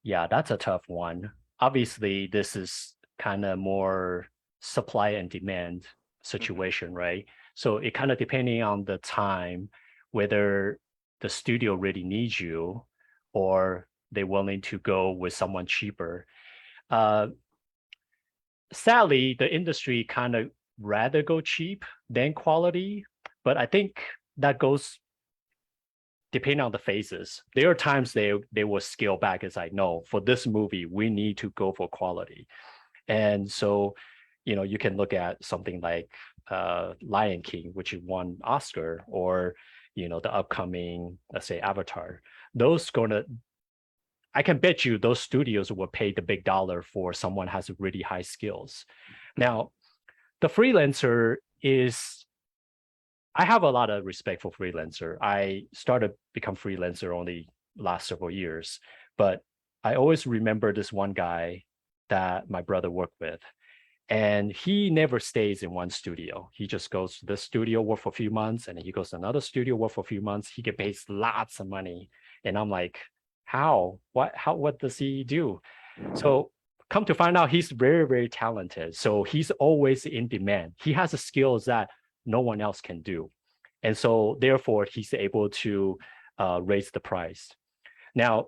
Yeah, that's a tough one. Obviously, this is kind of more supply and demand Hmm. situation, right? So it kind of depending on the time, whether the studio really needs you or they're willing to go with someone cheaper. Uh, Sadly, the industry kind of rather go cheap than quality, but I think that goes depending on the phases. There are times they will scale back as I know for this movie we need to go for quality. And so, you can look at something like Lion King, which won Oscar, or the upcoming, let's say, Avatar. Those gonna I can bet you those studios will pay the big dollar for someone has really high skills. Now, the freelancer is I have a lot of respect for freelancer. I started become freelancer only last several years, but I always remember this one guy that my brother worked with, and he never stays in one studio. He just goes to this studio, work for a few months, and then he goes to another studio, work for a few months. He get paid lots of money, and I'm like, how? What? How? What does he do? So come to find out, he's very, very talented. So he's always in demand. He has the skills that no one else can do. And so therefore, he's able to raise the price. Now,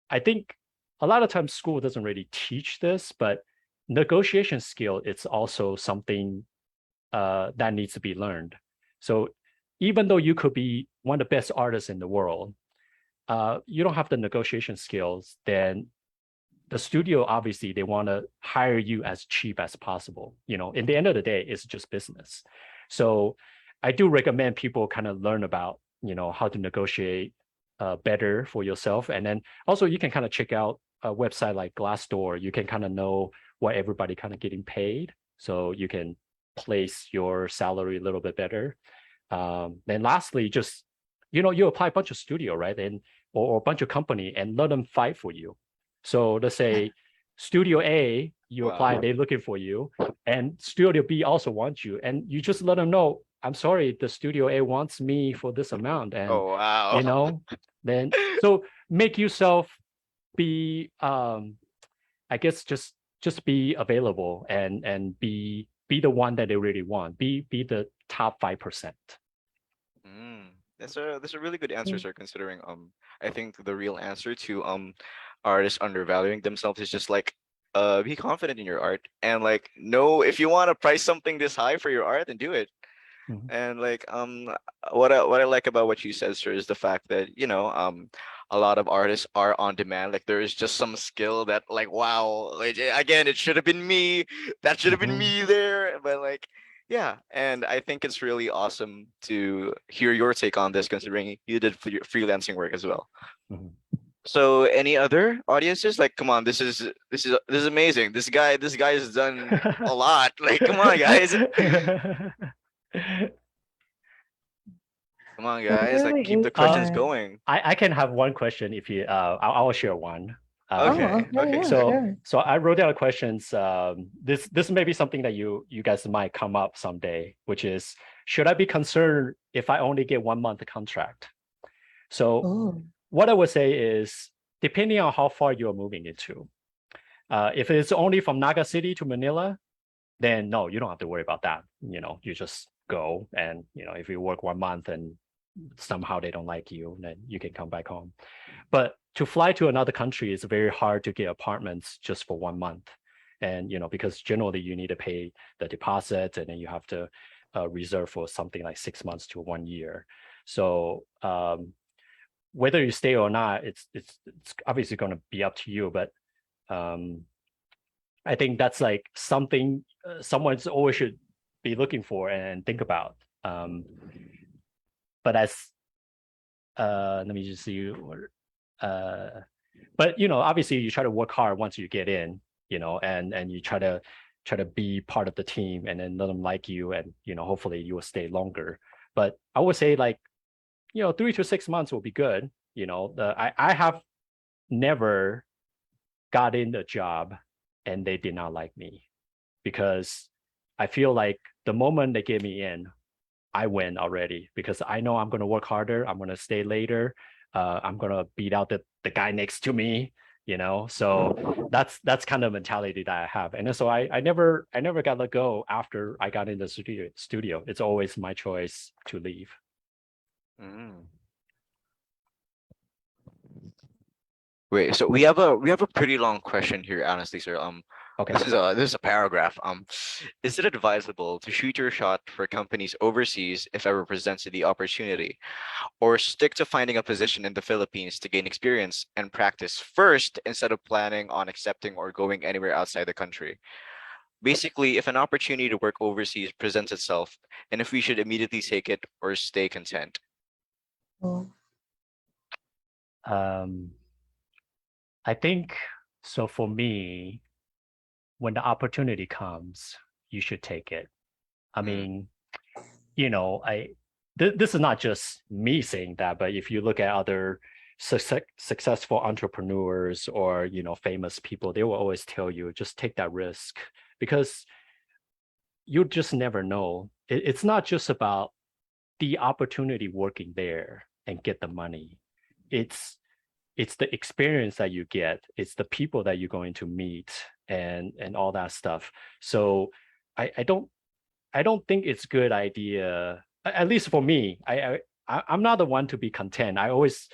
I think a lot of times school doesn't really teach this, but negotiation skill is also something that needs to be learned. So even though you could be one of the best artists in the world, you don't have the negotiation skills, then the studio obviously they want to hire you as cheap as possible. In the end of the day, it's just business. So I do recommend people kind of learn about how to negotiate better for yourself, and then also you can kind of check out a website like Glassdoor. You can kind of know what everybody kind of getting paid, so you can place your salary a little bit better. Then lastly, just you apply a bunch of studio, right, and or a bunch of company and let them fight for you. So let's say Studio A, you apply, Wow. they're looking for you, and Studio B also wants you, and you just let them know, I'm sorry, the Studio A wants me for this amount, and Oh wow. you know, then so make yourself be, I guess, just be available and be the one that they really want. Be the top 5%. Mm, that's a really good answer, sir, considering I think the real answer to artists undervaluing themselves is just like be confident in your art and like know if you want to price something this high for your art and do it. Mhm. And like what I like about what you said, sir, is the fact that a lot of artists are on demand. Like there is just some skill that like wow, like, again, it should have been me. That should have been Mhm. me there. But like yeah, and I think it's really awesome to hear your take on this, considering you did freelancing work as well. Mhm. So any other audiences? Like, come on, this is amazing. This guy has done a lot. Like, come on, guys. Come on, That's guys. Like, really keep the questions interesting. going. I can have one question if you I'll share one. Oh, Okay. okay, Okay. yeah, So sure. so I wrote down questions. This may be something that you guys might come up someday, which is should I be concerned if I only get 1 month contract? So Oh, what I would say is depending on how far you're moving into. If it's only from Naga City to Manila, then no, you don't have to worry about that. You just go, and if you work 1 month and somehow they don't like you, then you can come back home. But to fly to another country is very hard to get apartments just for 1 month. And because generally you need to pay the deposit, and then you have to reserve for something like 6 months to 1 year. So whether you stay or not, it's obviously going to be up to you. But um, I think that's like something someone's always should be looking for and think about. But as let me just see. Uh, but obviously you try to work hard once you get in, and you try to be part of the team, and then let them like you, and hopefully you will stay longer. But I would say like 3 to 6 months will be good. I have never got in a job and they did not like me, because I feel like the moment they get me in, I win already, because I know I'm going to work harder. I'm going to stay later. I'm going to beat out the guy next to me, so that's kind of mentality that I have. And so I never got let go after I got in the studio. It's always my choice to leave. Mm. Wait, so we have a pretty long question here, honestly, sir. Okay. This is a paragraph. Is it advisable to shoot your shot for companies overseas if ever presented the opportunity, or stick to finding a position in the Philippines to gain experience and practice first instead of planning on accepting or going anywhere outside the country? Basically, if an opportunity to work overseas presents itself, and if we should immediately take it or stay content. Oh, Um, I think so. For me, when the opportunity comes, you should take it. I Mm, mean, this is not just me saying that, but if you look at other successful entrepreneurs or famous people, they will always tell you just take that risk, because you just never know. It's not just about the opportunity working there and get the money. It's it's the experience that you get. It's the people that you're going to meet and all that stuff. So I don't think it's good idea. At least for me, I'm not the one to be content. I always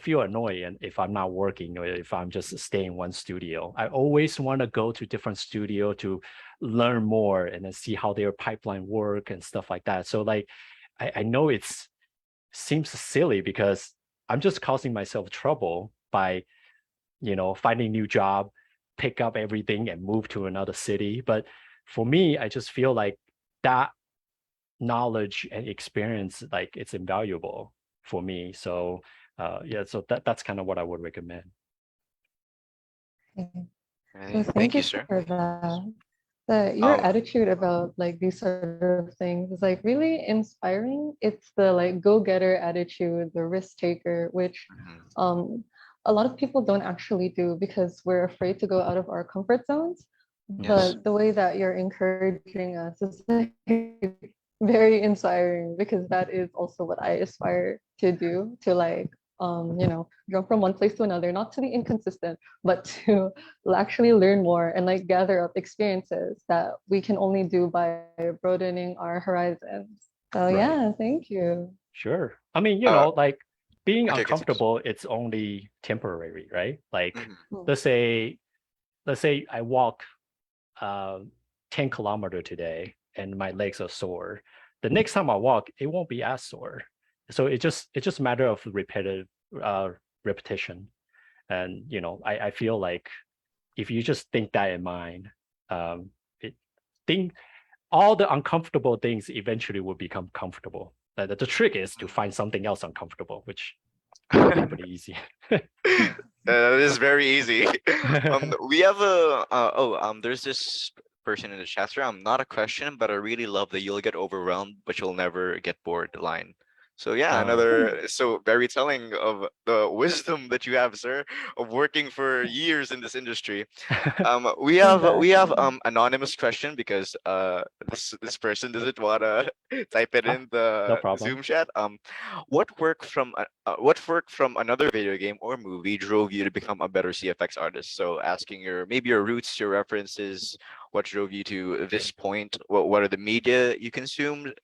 feel annoyed if I'm not working or if I'm just staying in one studio. I always want to go to different studio to learn more and then see how their pipeline work and stuff like that. So like I know it's seems silly because I'm just causing myself trouble by finding new job, pick up everything and move to another city. But for me, I just feel like that knowledge and experience, like it's invaluable for me. So yeah, so that's kind of what I would recommend. okay. So right. thank Thank you, you sir. for that. Your Um, attitude about like these sort of things is like really inspiring. It's the like go-getter attitude, the risk taker, which mhm, um a lot of people don't actually do because we're afraid to go out of our comfort zones. yes. But the way that you're encouraging us is like very inspiring, because that is also what I aspire to do, to like jump from one place to another, not to be inconsistent, but to actually learn more and like gather up experiences that we can only do by broadening our horizons. So Right. yeah, thank you. Sure. I mean, Uh, like being okay, continue. uncomfortable, it's only temporary, right? Like Mhm, Mm. let's say I walk uh, 10 kilometer today and my legs are sore. The next time I walk, it won't be as sore. So it's just a matter of repetitive uh, repetition. And I feel like if you just think that in mind, um, it think all the uncomfortable things eventually will become comfortable. The trick is to find something else uncomfortable, which mhm. pretty easy. That is very easy. We have there's this person in the chat here. Not a question, but I really love that you'll get overwhelmed, but you'll never get bored line. So yeah, uh, another so very telling of the wisdom that you have, sir, of working for years in this industry. We have Exactly. anonymous question because this person doesn't wanna type it in no the problem. Zoom chat. What work from another video game or movie drove you to become a better CFX artist? So asking your roots, your references, what drove you to this point? What are the media you consumed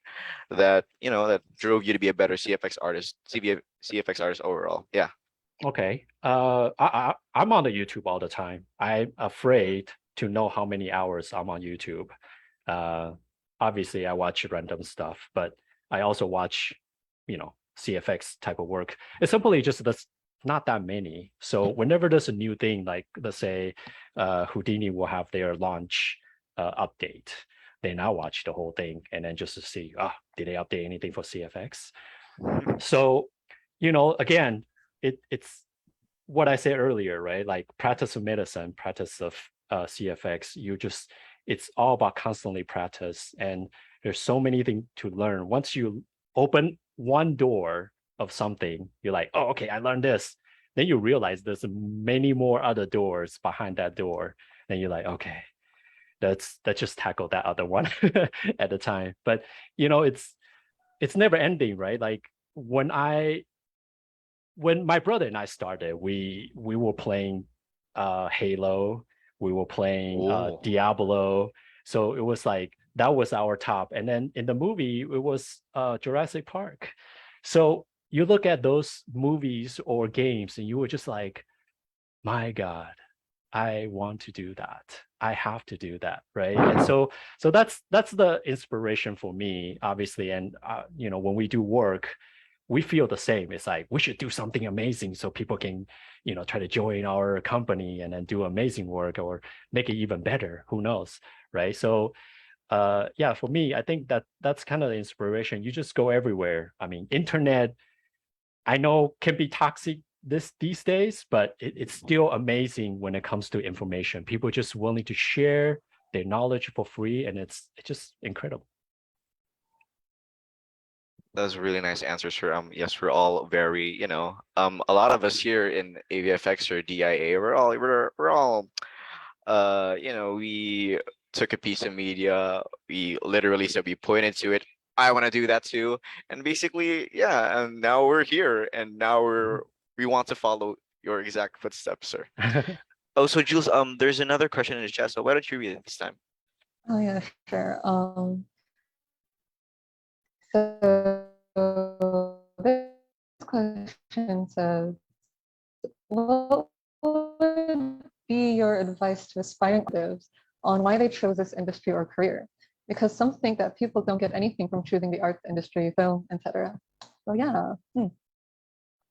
that that drove you to be a better CFX artist, CFX artist overall? Yeah. Okay. I'm on the YouTube all the time. I'm afraid to know how many hours I'm on YouTube. Uh, Obviously, I watch random stuff, but I also watch, CFX type of work. It's simply just that's not that many. So whenever there's a new thing, like let's say Houdini will have their launch update, then I watch the whole thing and then just to see, did they update anything for CFX? So, again, it's what I said earlier, right? Like practice of medicine, practice of CFX. It's all about constantly practice, and there's so many things to learn. Once you open one door, of something, you're like, oh, okay, I learned this. Then you realize there's many more other doors behind that door. And you're like, okay, let's just tackle that other one at a time. But it's never ending, right? Like when my brother and I started, we were playing Halo, we were playing Oh, Diablo. So it was like that was our top. And then in the movie, it was Jurassic Park. So you look at those movies or games and you were just like, my God, I want to do that. I have to do that, right? And so that's the inspiration for me, obviously. And when we do work, we feel the same. It's like we should do something amazing so people can, try to join our company and then do amazing work or make it even better. Who knows, right? So, yeah, for me, I think that's kind of the inspiration. You just go everywhere. I mean, internet, I know can be toxic these days, but it's still amazing when it comes to information. People just willing to share their knowledge for free, and it's just incredible. that was a really nice answer, sir. Yes, we're all very, a lot of us here in AVFX or DIA, we're all we took a piece of media, we literally said we pointed to it. I want to do that too. And basically, yeah, and now we're here and now we want to follow your exact footsteps, sir. Oh, so Jules, there's another question in the chat, so why don't you read it this time? Oh yeah, sure. So this question says, what would be your advice to aspiring artists on why they chose this industry or career? Because some think that people don't get anything from choosing the arts industry, film, etc. So yeah.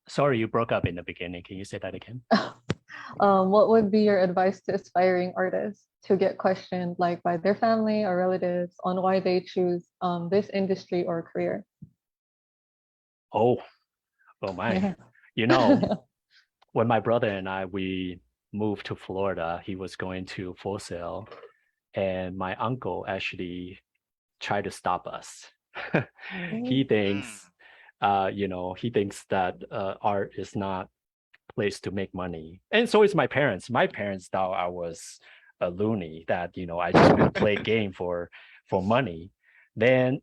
Sorry, you broke up in the beginning. Can you say that again? What would be your advice to aspiring artists to get questioned like by their family or relatives on why they choose this industry or career? Oh my. Yeah. When my brother and we moved to Florida, he was going to Full Sail, and my uncle actually tried to stop us. He thinks, he thinks that art is not place to make money, and so is my parents. My parents thought I was a loony, that I just want to play game for money. Then,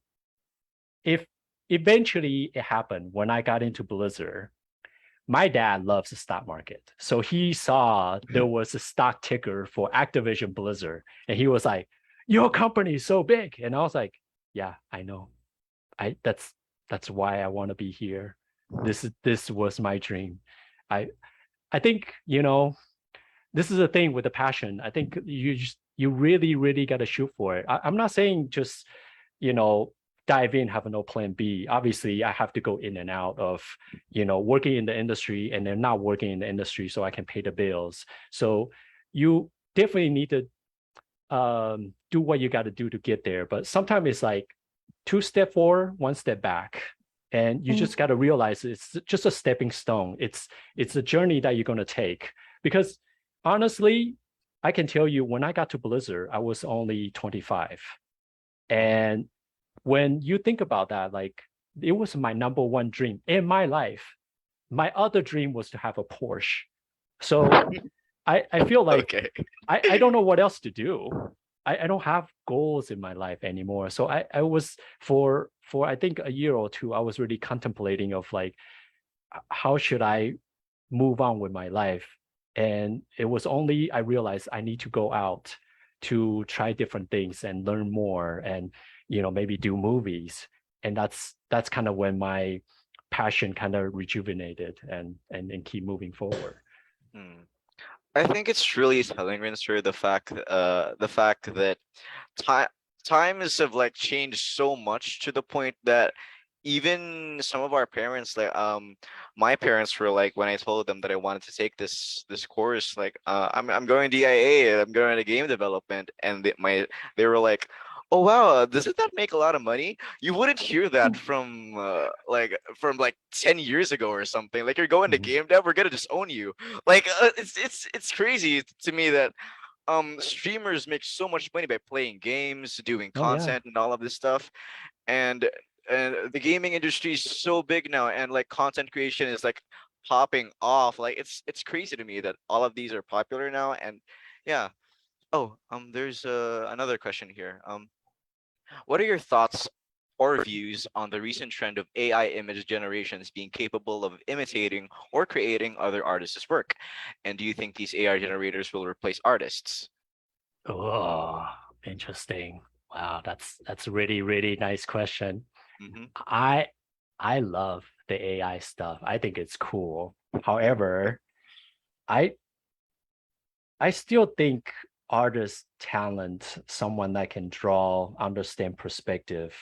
if eventually it happened when I got into Blizzard, my dad loves the stock market. So he saw there was a stock ticker for Activision Blizzard. And he was like, your company is so big. And I was like, yeah, I know. That's why I want to be here. This was my dream. I think, this is the thing with the passion. I think you really, really got to shoot for it. I'm not saying just, dive in, have no plan B. Obviously, I have to go in and out of, working in the industry and then not working in the industry so I can pay the bills. So you definitely need to do what you got to do to get there. But sometimes it's like 2 step forward, 1 step back. And you just got to realize it's just a stepping stone. It's a journey that you're going to take. Because honestly, I can tell you, when I got to Blizzard, I was only 25. And when you think about that, like, it was my number one dream in my life. My other dream was to have a Porsche. So I feel like Okay. I don't know what else to do. I don't have goals in my life anymore. So I was for I think a year or two, I was really contemplating of like, how should I move on with my life? And it was only I realized I need to go out to try different things and learn more, and maybe do movies. And that's kind of when my passion kind of rejuvenated and keep moving forward. I think it's really telling, Rinser, the fact that time times have like changed so much to the point that even some of our parents, like my parents were like, when I told them that I wanted to take this course, like I'm going DIA, I'm going to game development, and they were like, oh wow, doesn't that make a lot of money? You wouldn't hear that from 10 years ago or something. Like, you're going to game dev, we're gonna disown you. Like, it's crazy to me that streamers make so much money by playing games, doing Oh yeah. content and all of this stuff. And and the gaming industry is so big now, and like content creation is like popping off. Like it's crazy to me that all of these are popular now. And yeah. Oh, there's another question here. What are your thoughts or views on the recent trend of AI image generations being capable of imitating or creating other artists' work? And do you think these AI generators will replace artists? Oh, interesting. Wow, that's really, really nice question. Mm-hmm. I love the AI stuff. I think it's cool. However, I I still think artist talent, someone that can draw, understand perspective,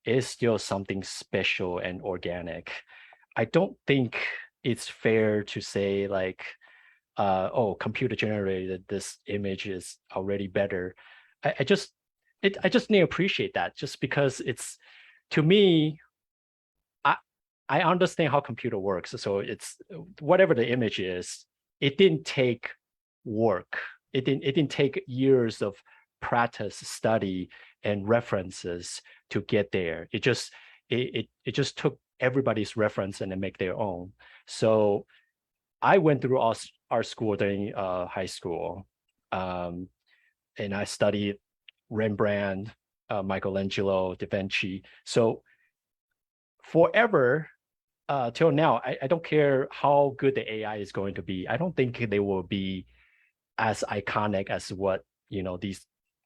is still something special and organic. I don't think it's fair to say like, oh, computer generated this image is already better. I just I just need to appreciate that just because it's to me, I I understand how computer works. So it's whatever the image is, it didn't take work. It didn't take years of practice, study, and references to get there. It just took everybody's reference and then make their own. So I went through our school during high school, um, and I studied Rembrandt, Michelangelo, Da Vinci. So forever till now, I don't care how good the AI is going to be. I don't think they will be as iconic as what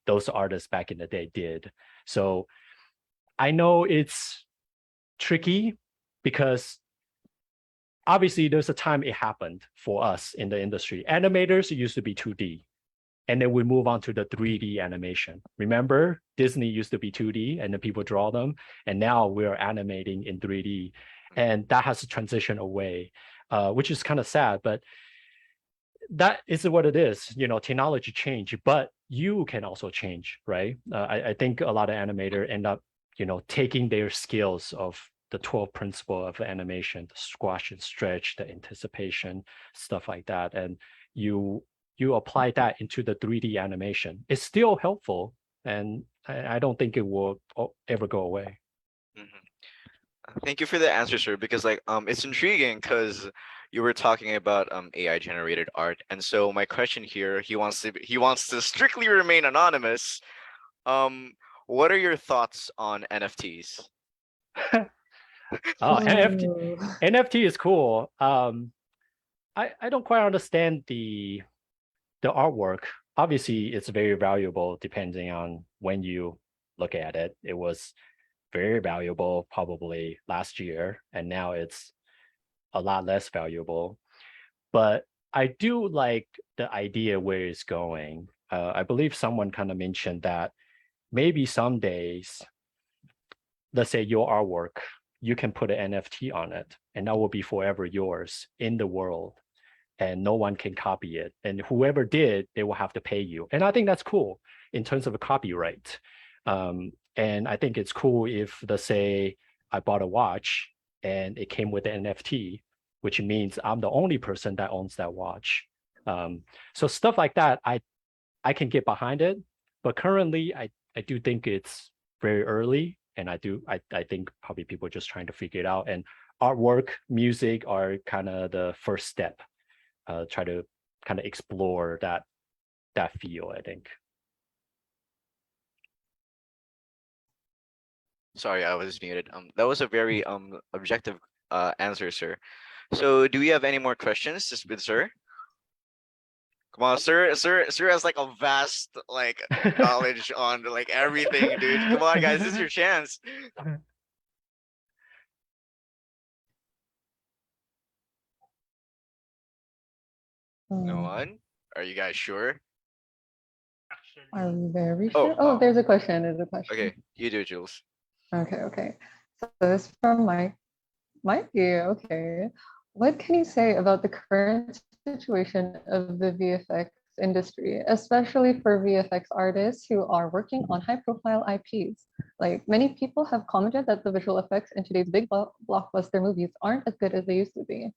those artists back in the day did. So I know it's tricky because obviously there's a time it happened for us in the industry. Animators used to be 2D, and then we move on to the 3D animation. Remember, Disney used to be 2D and then people draw them, and now we're animating in 3D, and that has to transition away, which is kind of sad, but that is what it is. Technology change, but you can also change, right? I think a lot of animator end up, taking their skills of the 12 principle of animation, the squash and stretch, the anticipation, stuff like that, and you apply that into the 3D animation. It's still helpful, and I don't think it will ever go away. Thank you for the answer, sir, because like it's intriguing because you were talking about AI generated art. And so my question here, he wants to strictly remain anonymous. Um what are your thoughts on NFTs? Oh, Oh. NFT is cool. I don't quite understand the artwork. Obviously, it's very valuable depending on when you look at it. It was very valuable probably last year, and now it's a lot less valuable. But I do like the idea where it's going. I believe someone kind of mentioned that maybe some days, let's say your artwork, you can put an NFT on it, and that will be forever yours in the world, and no one can copy it. And whoever did, they will have to pay you. And I think that's cool in terms of a copyright. And I think it's cool if, let's say, I bought a watch and it came with an NFT, which means I'm the only person that owns that watch. So stuff like that, I can get behind it. But currently, I do think it's very early, and I think probably people are just trying to figure it out. And artwork, music are kind of the first step. Try to kind of explore that feel, I think. Sorry, I was muted. That was a very objective answer, sir. So do we have any more questions just with sir? Come on, sir has like a vast like knowledge on like everything, dude. Come on, guys, this is your chance. No one? Are you guys sure? Are we very Oh, sure? Oh, there's a question. There's a question. okay, you do, Jules. Okay. So this is from Mike. Mike, yeah, okay. What can you say about the current situation of the VFX industry, especially for VFX artists who are working on high-profile IPs? Like many people have commented that the visual effects in today's big blockbuster movies aren't as good as they used to be.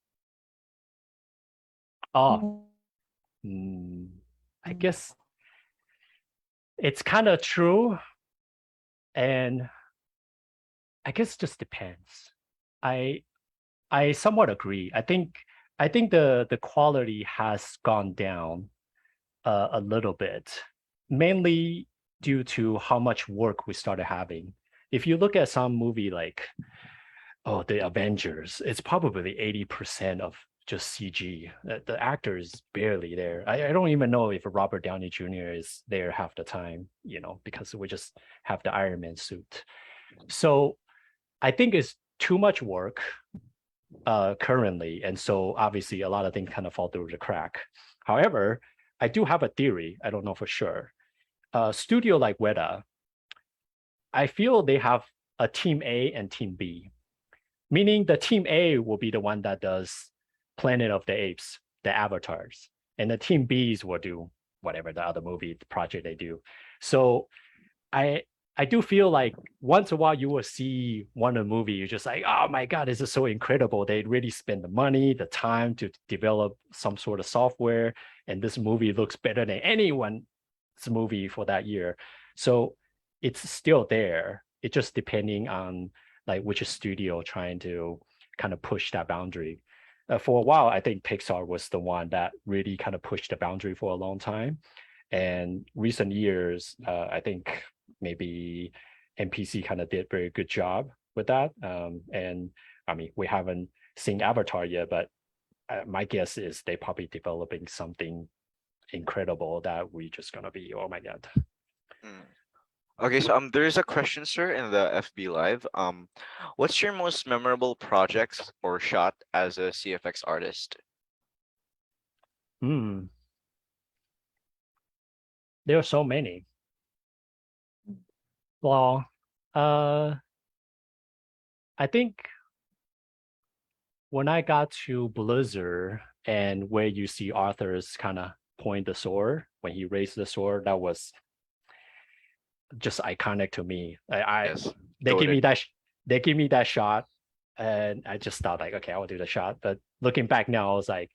Oh, I guess it's kind of true. And I guess it just depends. I I somewhat agree. I think the quality has gone down a little bit, mainly due to how much work we started having. If you look at some movie like the Avengers, it's probably 80% of just CG. The actor is barely there. I don't even know if Robert Downey Jr. is there half the time, because we just have the Iron Man suit. So I think it's too much work currently, and so obviously a lot of things kind of fall through the crack. However, I do have a theory. I don't know for sure. Studio like Weta, I feel they have a team A and team B, meaning the team A will be the one that does Planet of the Apes, the avatars, and the team Bs will do whatever the other movie the project they do. So I I do feel like once in a while you will see one of the movie, you're just like, oh my God, this is so incredible. They really spend the money, the time to develop some sort of software, and this movie looks better than anyone's movie for that year. So it's still there. It's just depending on like which studio trying to kind of push that boundary. For a while, I think Pixar was the one that really kind of pushed the boundary for a long time. And recent years, I think maybe NPC kind of did very good job with that. And I mean, we haven't seen Avatar yet, but my guess is they probably developing something incredible that we just gonna be, oh my God. Mm. Okay, so there's a question, sir, in the FB Live. What's your most memorable project or shot as a CFX artist? There are so many. Well, I think when I got to Blizzard and where you see Arthur's kind of point the sword when he raised the sword, that was just iconic to me. Yes, They give goated. me they give me that shot, and I just thought like, okay, I will do the shot. But looking back now, I was like,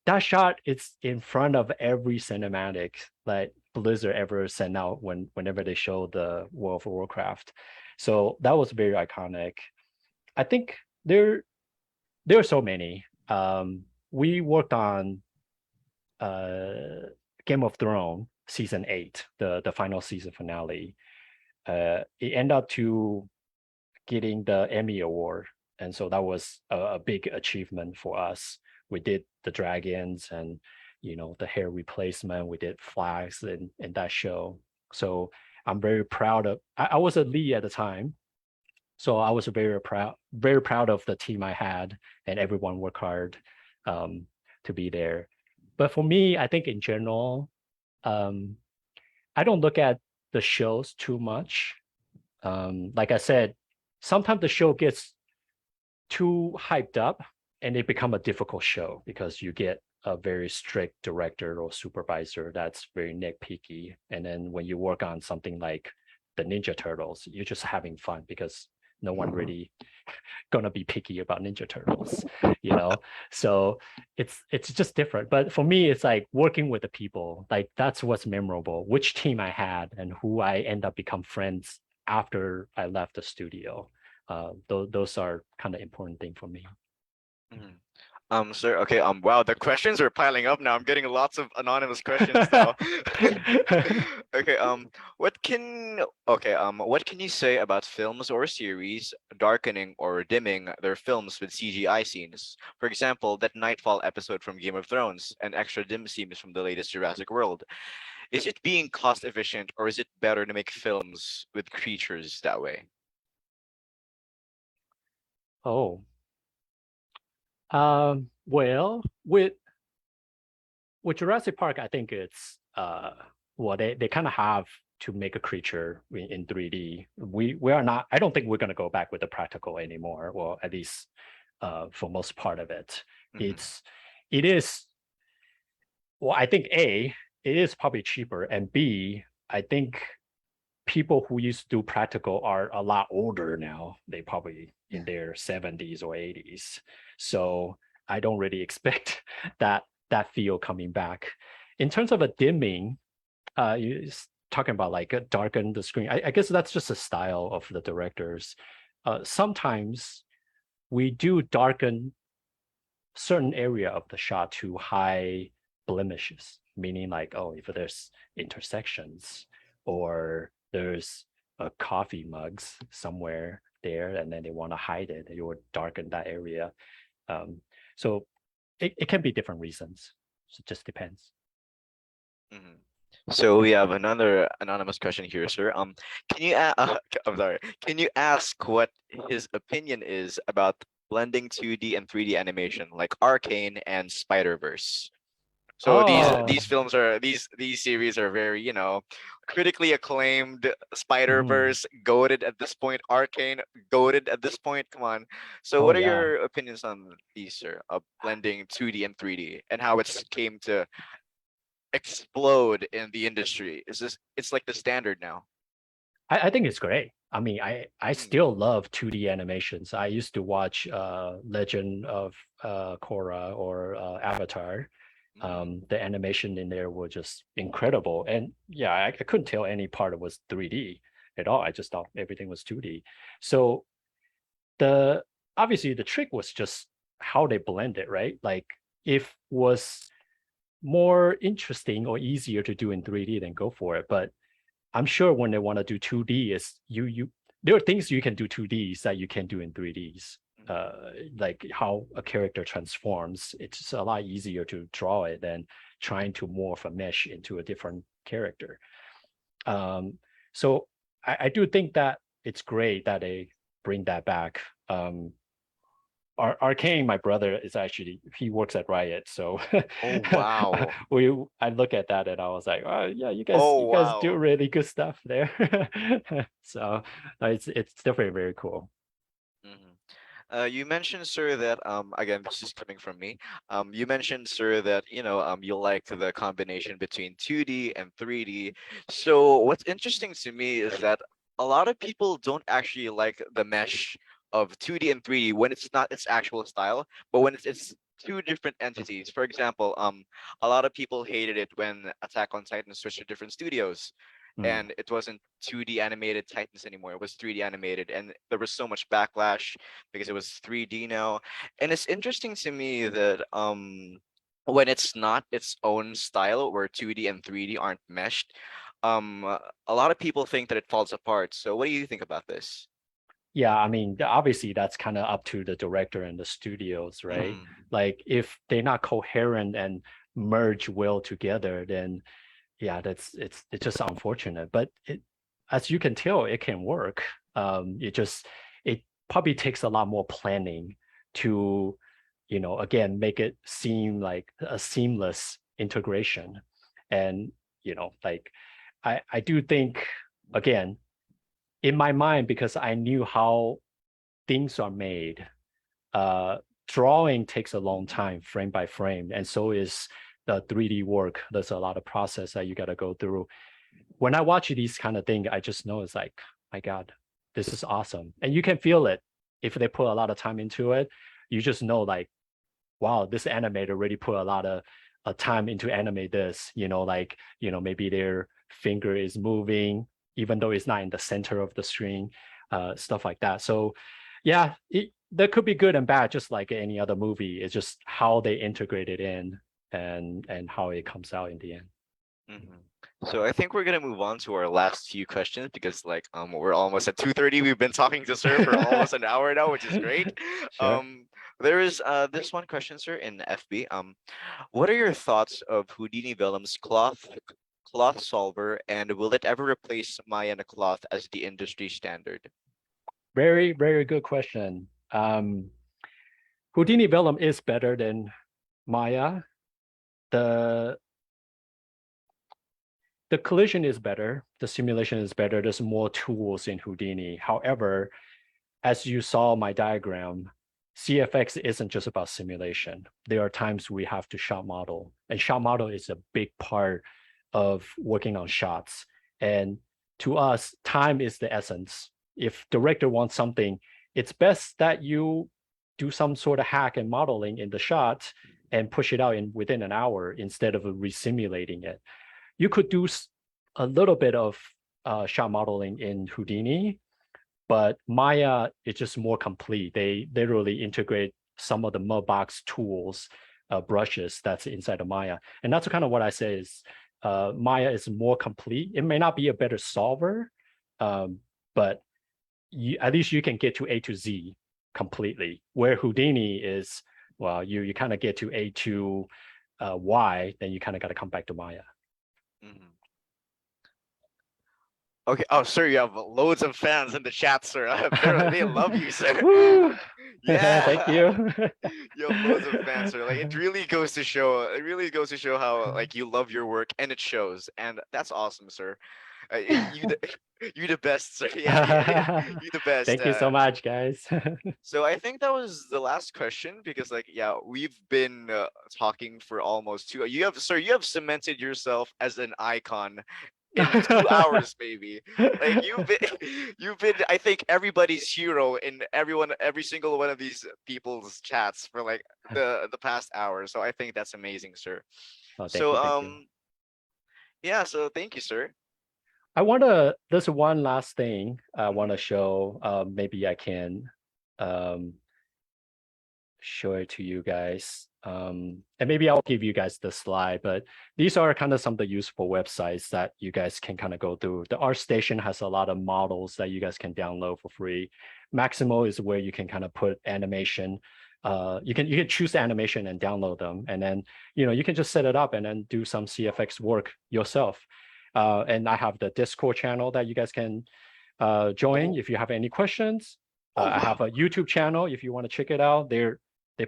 that shot it's in front of every cinematic like Blizzard ever sent out whenever they show the World of Warcraft. So that was very iconic. I think there are so many. We worked on Game of Thrones season 8, the final season finale. It ended up to getting the Emmy Award, and so that was a big achievement for us. We did the dragons and the hair replacement. We did flags in that show. So I'm very proud of. I was a lead at the time, so I was very proud of the team I had, and everyone worked hard to be there. But for me, I think in general, I don't look at the shows too much. Like I said, sometimes the show gets too hyped up and it become a difficult show because you get a very strict director or supervisor that's very nitpicky. And then when you work on something like the Ninja Turtles, you're just having fun because no one really gonna be picky about Ninja Turtles, So it's just different. But for me, it's like working with the people. Like that's what's memorable. Which team I had and who I end up become friends after I left the studio. Those are kind of important thing for me. Mhm. Sir, okay, wow, the questions are piling up now. I'm getting lots of anonymous questions now. Okay, what can you say about films or series darkening or dimming their films with CGI scenes? For example, that Nightfall episode from Game of Thrones and extra dim scenes from the latest Jurassic World. Is it being cost efficient or is it better to make films with creatures that way? Oh, well, with Jurassic Park, I think it's well they kind of have to make a creature in 3D. We are not. I don't think we're gonna go back with the practical anymore. Well, at least for most part of it, Mhm. it is. Well, I think A, it is probably cheaper, and B, I think people who used to do practical are a lot older now. They probably in their 70s or 80s. So I don't really expect that feel coming back. In terms of a dimming, you talking about like darken the screen. I guess that's just a style of the directors. sometimes we do darken certain area of the shot to hide blemishes, meaning like, oh, if there's intersections or there's a coffee mugs somewhere there and then they want to hide it, you would darken that area. So it can be different reasons. So it just depends. Mhm. So we have another anonymous question here, sir. Can you I'm sorry. Can you ask what his opinion is about blending 2D and 3D animation, like Arcane and Spider-Verse? So these Oh, films are these series are very, critically acclaimed. mhm. Spider-Verse goated at this point, Arcane goated at this point. Come on. So Oh what are yeah. your opinions on these, sir, of blending 2D and 3D and how it's came to explode in the industry? It's like the standard now. I think it's great. I mean, I Mm, still love 2D animations. I used to watch Legend of Korra or Avatar. mm, The animation in there was just incredible. And yeah, I couldn't tell any part it was 3D at all. I just thought everything was 2D. So the obviously the trick was just how they blend it, right? Like if was more interesting or easier to do in 3D, then go for it. But I'm sure when they want to do 2D, is you there are things you can do 2Ds that you can do in 3Ds. mm, Like how a character transforms. It's a lot easier to draw it than trying to morph a mesh into a different character. Um, so I do think that it's great that they bring that back. Arcane, my brother is actually he works at Riot, so Oh wow. I look at that and I was like, oh yeah, Oh you guys do wow. really good stuff there. So it's definitely very cool. Mhm. You mentioned, sir, that again, this is coming from me. You mentioned, sir, that you like the combination between 2D and 3D. So what's interesting to me is that a lot of people don't actually like the mesh of 2D and 3D when it's not its actual style, but when it's two different entities. For example, a lot of people hated it when Attack on Titan switched to different studios Mm. and it wasn't 2D animated Titans anymore. It was 3D animated, and there was so much backlash because it was 3D now. And it's interesting to me that when it's not its own style, where 2D and 3D aren't meshed, a lot of people think that it falls apart. So what do you think about this? Yeah, I mean, obviously that's kind of up to the director and the studios, right? Mm, Like if they're not coherent and merge well together, then yeah, it's just unfortunate. But as you can tell, it can work. It probably takes a lot more planning to, again, make it seem like a seamless integration. And, like I do think again, in my mind, because I knew how things are made, uh, drawing takes a long time, frame by frame, and so is the 3D work. There's a lot of process that you got to go through. When I watch these kind of thing, I just know it's like, my God, this is awesome, and you can feel it if they put a lot of time into it. You just know, like, wow, this animator really put a lot of time into animate this. Like maybe their finger is moving even though it's not in the center of the screen, stuff like that. So yeah, that could be good and bad, just like any other movie. It's just how they integrate it in and how it comes out in the end. mhm. So I think we're gonna move on to our last few questions because we're almost at 2:30. We've been talking to sir for almost an hour now, which is great. Sure. There is this one question, sir, in FB. What are your thoughts of Houdini Vellum's cloth solver, and will it ever replace Maya and a cloth as the industry standard? Very, very good question. Houdini Vellum is better than Maya. The the collision is better, the simulation is better, there's more tools in Houdini. However, as you saw my diagram, CFX isn't just about simulation. There are times we have to shot model, and shot model is a big part of working on shots. And to us, time is the essence. If director wants something, it's best that you do some sort of hack and modeling in the shot and push it out in within an hour instead of resimulating it. You could do a little bit of shot modeling in Houdini, but Maya is just more complete. They literally integrate some of the Mudbox tools, brushes that's inside of Maya. And that's kind of what I say is Maya is more complete. It may not be a better solver, but at least you can get to A to Z completely. Where Houdini is, well, you kind of get to A to Y, then you kind of got to come back to Maya. Mhm. Okay. Oh, sir, you have loads of fans in the chat, sir. They love you, sir. Woo! Yeah. Thank you. You have loads of fans, sir. Like it really goes to show. It really goes to show how like you love your work, and it shows. And that's awesome, sir. You the you the best, sir. Yeah, you the best. Thank you so much, guys. So I think that was the last question because like yeah, we've been talking for almost two. You have sir, you have cemented yourself as an icon in 2 hours maybe. Like you've been I think everybody's hero in every single one of these people's chats for like the past hour. So I think that's amazing, sir. Oh, thank So you, thank you. yeah, so thank you, sir. There's one last thing I want to show. Maybe I can um, show it to you guys. And maybe I'll give you guys the slide, but these are kind of some of the useful websites that you guys can kind of go through. The ArtStation has a lot of models that you guys can download for free. Maximo is where you can kind of put animation. You can choose animation and download them, and then you can just set it up and then do some CFX work yourself. And I have the Discord channel that you guys can join if you have any questions. I have a YouTube channel if you want to check it out. They're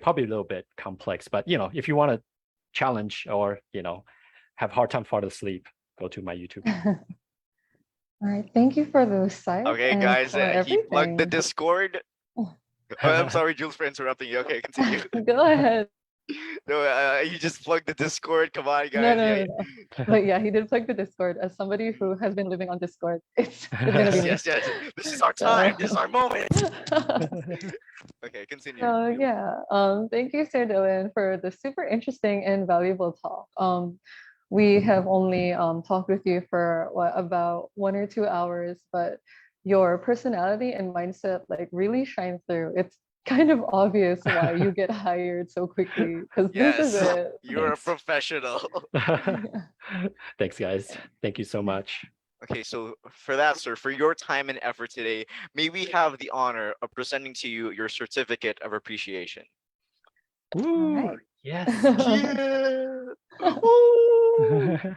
probably a little bit complex, but if you want to challenge or have hard time falling asleep, go to my YouTube channel. All right, thank you for those sites Okay, and guys, for he plugged the everything. Discord. Oh, I'm sorry, Jules, for interrupting you. Okay, continue. Go ahead. No, you just plugged the Discord. Come on, No, guys. no, Yeah. no, no. But yeah, he did plug the Discord. As somebody who has been living on Discord, it's gonna be Yes, me. yes, yes. This is our So, time. This is our moment. Okay, continue. so yeah, thank you, Sir Dylan, for the super interesting and valuable talk. We have only talked with you for what about 1 or 2 hours, but your personality and mindset like really shine through. It's kind of obvious why you get hired so quickly because this is Yes, it. you're a Thanks. professional. Thanks, guys. Thank you so much. Okay, so for that, sir, for your time and effort today, may we have the honor of presenting to you your certificate of appreciation. Woo! Right. Yes. Yeah. Woo!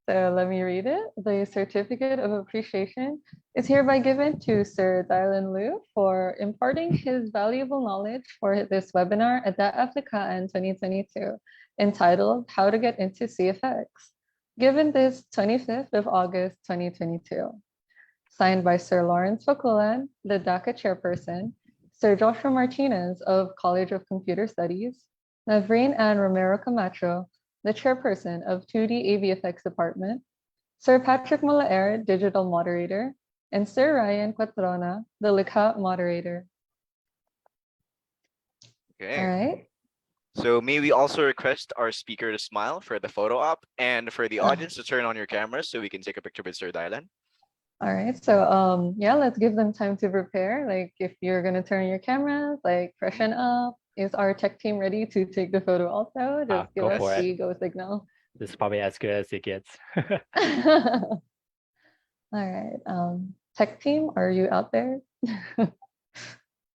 So let me read it. The certificate of appreciation is hereby given to Sir Dylan Liu for imparting his valuable knowledge for this webinar at the Afrikaan 2022, entitled How to Get into CFX, given this 25th of August 2022. Signed by Sir Lawrence Fakulan, the DACA chairperson, Sir Joshua Martinez of College of Computer Studies, Navreen Ann Romero Camacho, the chairperson of 2D AVFX department, Sir Patrick Mulaer, digital moderator, and Sir Ryan Quatrona, the Likha moderator. Okay. All right. So may we also request our speaker to smile for the photo op and for the audience to turn on your cameras so we can take a picture with Sir Dylan. All right. So yeah, let's give them time to prepare. Like if you're gonna turn your cameras, like freshen up. Is our tech team ready to take the photo also? Just give Go us for it. the go signal. This is probably as good as it gets. All right. Tech team, are you out there?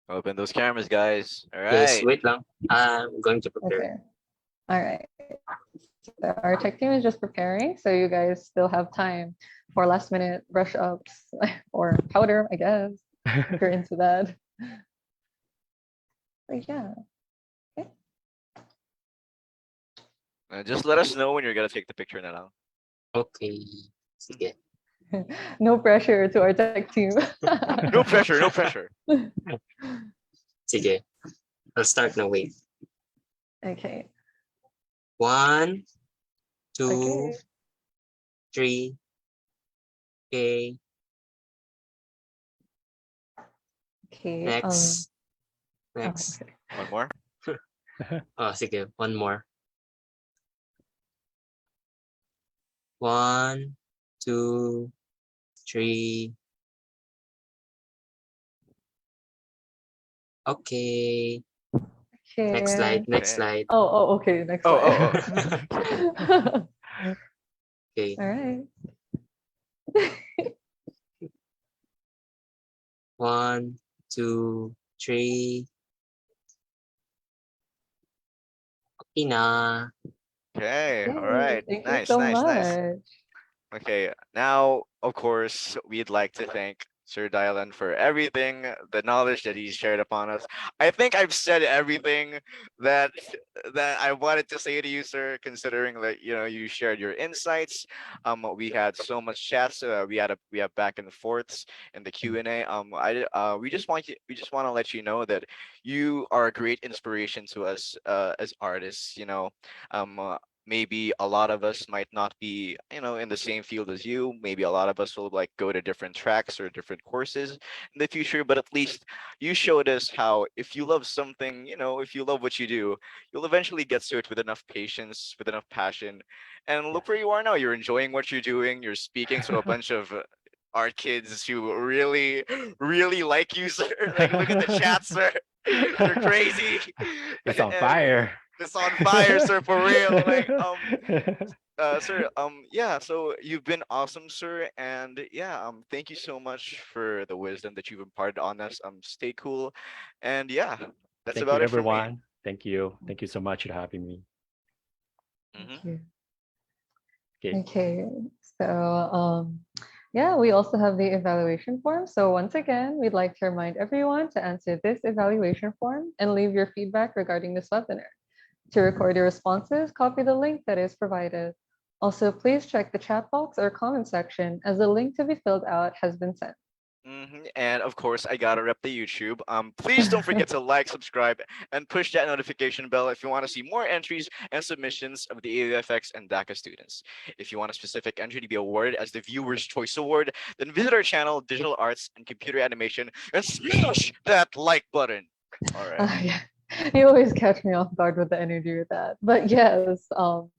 Open those cameras, guys. All Yes, right. wait lang. I'm going to prepare. Okay. All right. So our tech team is just preparing, so you guys still have time for last minute brush ups or powder, I guess, if you're into that. But yeah. Okay. Just let us know when you're gonna take the picture na lang. Okay. Sige. No pressure to our tech team. No pressure, no pressure. Sige. I'll start now. Wait. Okay. 1, 2, Okay. 3. Okay. Okay. Next. Next. Okay. One more. Oh, sige. One more. 1, 2, 3. Okay. Okay. Next slide. Next Okay. slide. Oh, okay. Next Oh, slide. Okay. All right. 1, 2, 3. Okay na. Okay. All Yay, right. thank you Nice, so nice, nice. much. Okay, now, of course, we'd like to thank Sir Dylan for everything, the knowledge that he's shared upon us. I think I've said everything that I wanted to say to you, sir, considering that you shared your insights. We had so much chats. We have back and forths in the Q&A. We just want to let you know that you are a great inspiration to us as artists. Maybe a lot of us might not be in the same field as you. Maybe a lot of us will like go to different tracks or different courses in the future, but at least you showed us how if you love something, if you love what you do, you'll eventually get to it with enough patience, with enough passion. And look where you are now. You're enjoying what you're doing. You're speaking to a bunch of art kids who really really like you, sir. Like, look at the chat, sir. They're crazy. It's on And fire. it's on fire, sir, for real. Like, sir, yeah, so you've been awesome, sir, and yeah, thank you so much for the wisdom that you've imparted on us. Stay cool, and yeah, that's Thank you, about it for me. everyone. Thank you. Thank you so much for having me. Mhm. Thank you. Okay. Okay, so yeah, we also have the evaluation form. So once again, we'd like to remind everyone to answer this evaluation form and leave your feedback regarding this webinar. To record your responses, copy the link that is provided. Also, please check the chat box or comment section as the link to be filled out has been sent. And of course, I gotta rep the YouTube. Please don't forget to like, subscribe, and push that notification bell if you want to see more entries and submissions of the AUFX and DACA students. If you want a specific entry to be awarded as the Viewer's Choice Award, then visit our channel, Digital Arts and Computer Animation, and smash that like button. All right. Yeah. You always catch me off guard with the energy with that. But yes,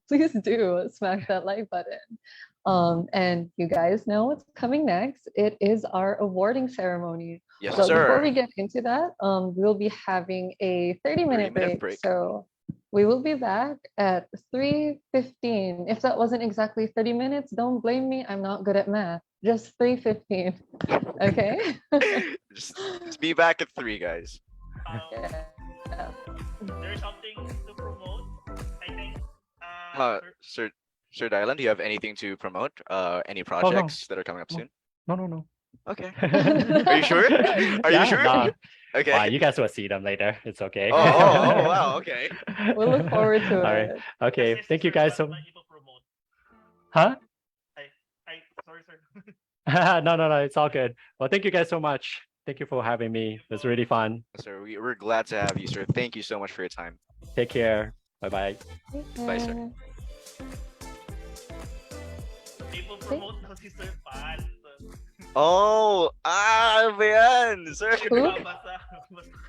please do smash that like button. And you guys know what's coming next. It is our awarding ceremony. Yes, But before sir. we get into that, we'll be having a 30-minute 30-minute break. break. So we will be back at 3:15. If that wasn't exactly 30 minutes, don't blame me. I'm not good at math. Just 3:15. Okay? just be back at 3, guys. Yeah. There's something to promote, I think. Sir, Sir Dylan, do you have anything to promote? Any Oh, no. projects that are coming up No. soon? No. Okay. Are you sure? Are you Yeah, sure? no. Okay. Wow, you guys will see them later. It's okay. Oh, wow. Okay. We'll look forward to All right. it. Okay. Thank you guys so much. Promote. Huh? Sorry, sir. No. It's all good. Well, thank you guys so much. Thank you for having me. It was really fun. Sir, we're glad to have you, sir. Thank you so much for your time. Take care. Bye-bye. Bye, sir. People promote kasi Sir Pat. Oh, ba yan, sir? Basta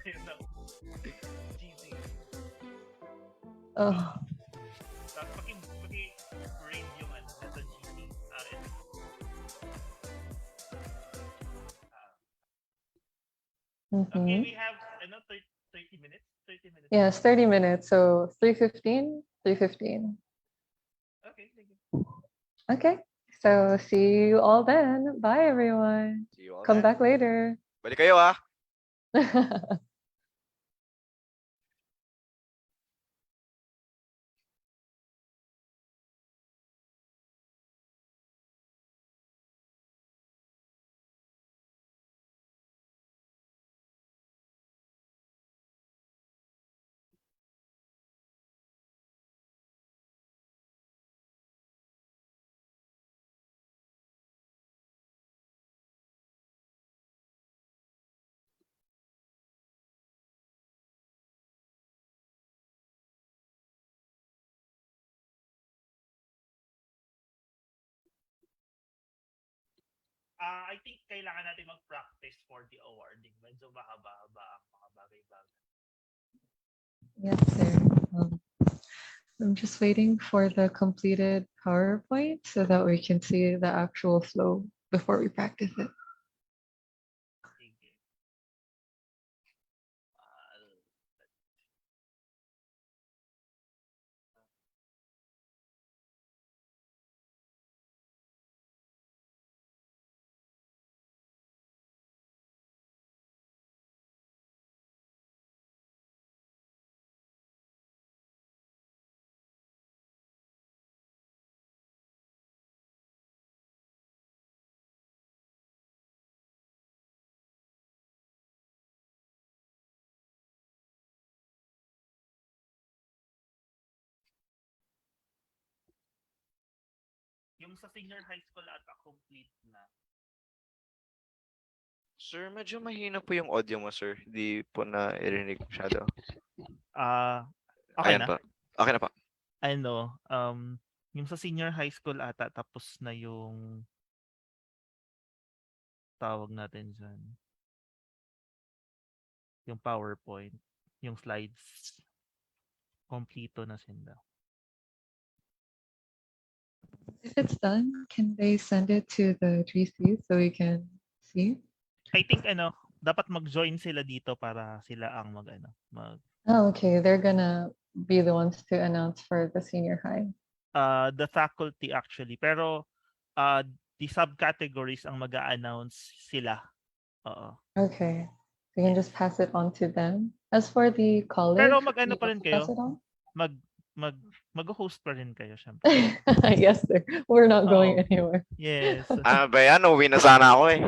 kayo ng GC. Oh. Tapos paki-raid yung sa GC akin. Okay, we have 30 minutes. 30 minutes. Yes, 30 minutes. So 3:15, 3:15. Okay, thank you. Okay. So see you all then. Bye, everyone. See you all Come then. back later. Balik kayo, ah. I think kailangan natin mag-practice for the awarding. Medyo mahaba-haba ang mga bagay-bagay. Yes, sir. I'm just waiting for the completed PowerPoint so that we can see the actual flow before we practice it. Yung sa senior high school ata complete na. Sir, medyo mahina po yung audio mo, sir. Hindi po na irinig masyado. Okay Ayan na? pa. Okay na pa. Ano, yung sa senior high school ata tapos na yung tawag natin dyan. Yung PowerPoint, yung slides. Kompleto na sila. If it's done, can they send it to the GC so we can see? I think dapat mag-join sila dito para sila ang mag. Oh, okay. They're gonna be the ones to announce for the senior high. The faculty actually, pero the subcategories ang mag-a-announce sila. Oo. Okay. So you can just pass it on to them. As for the college, Pero do mag-ano you pa rin also pass kayo? it on? Mag-host pa rin kayo syempre. Yes, sir. We're not going Oo. anywhere. Yes. Ano ba yan? Uwi na sana ako eh.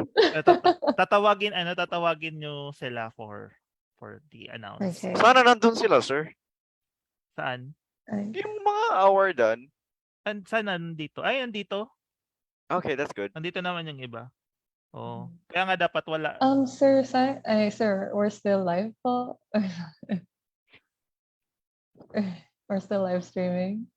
Tatawagin nyo sila for the announcement. Okay. Sana nandun sila, sir. Saan? Yung mga awardan. Saan nandito? Ay, nandito. Okay, that's good. Nandito naman yung iba. Oh. Kaya nga dapat wala. Sir, sir, we're still live po. We're still live streaming.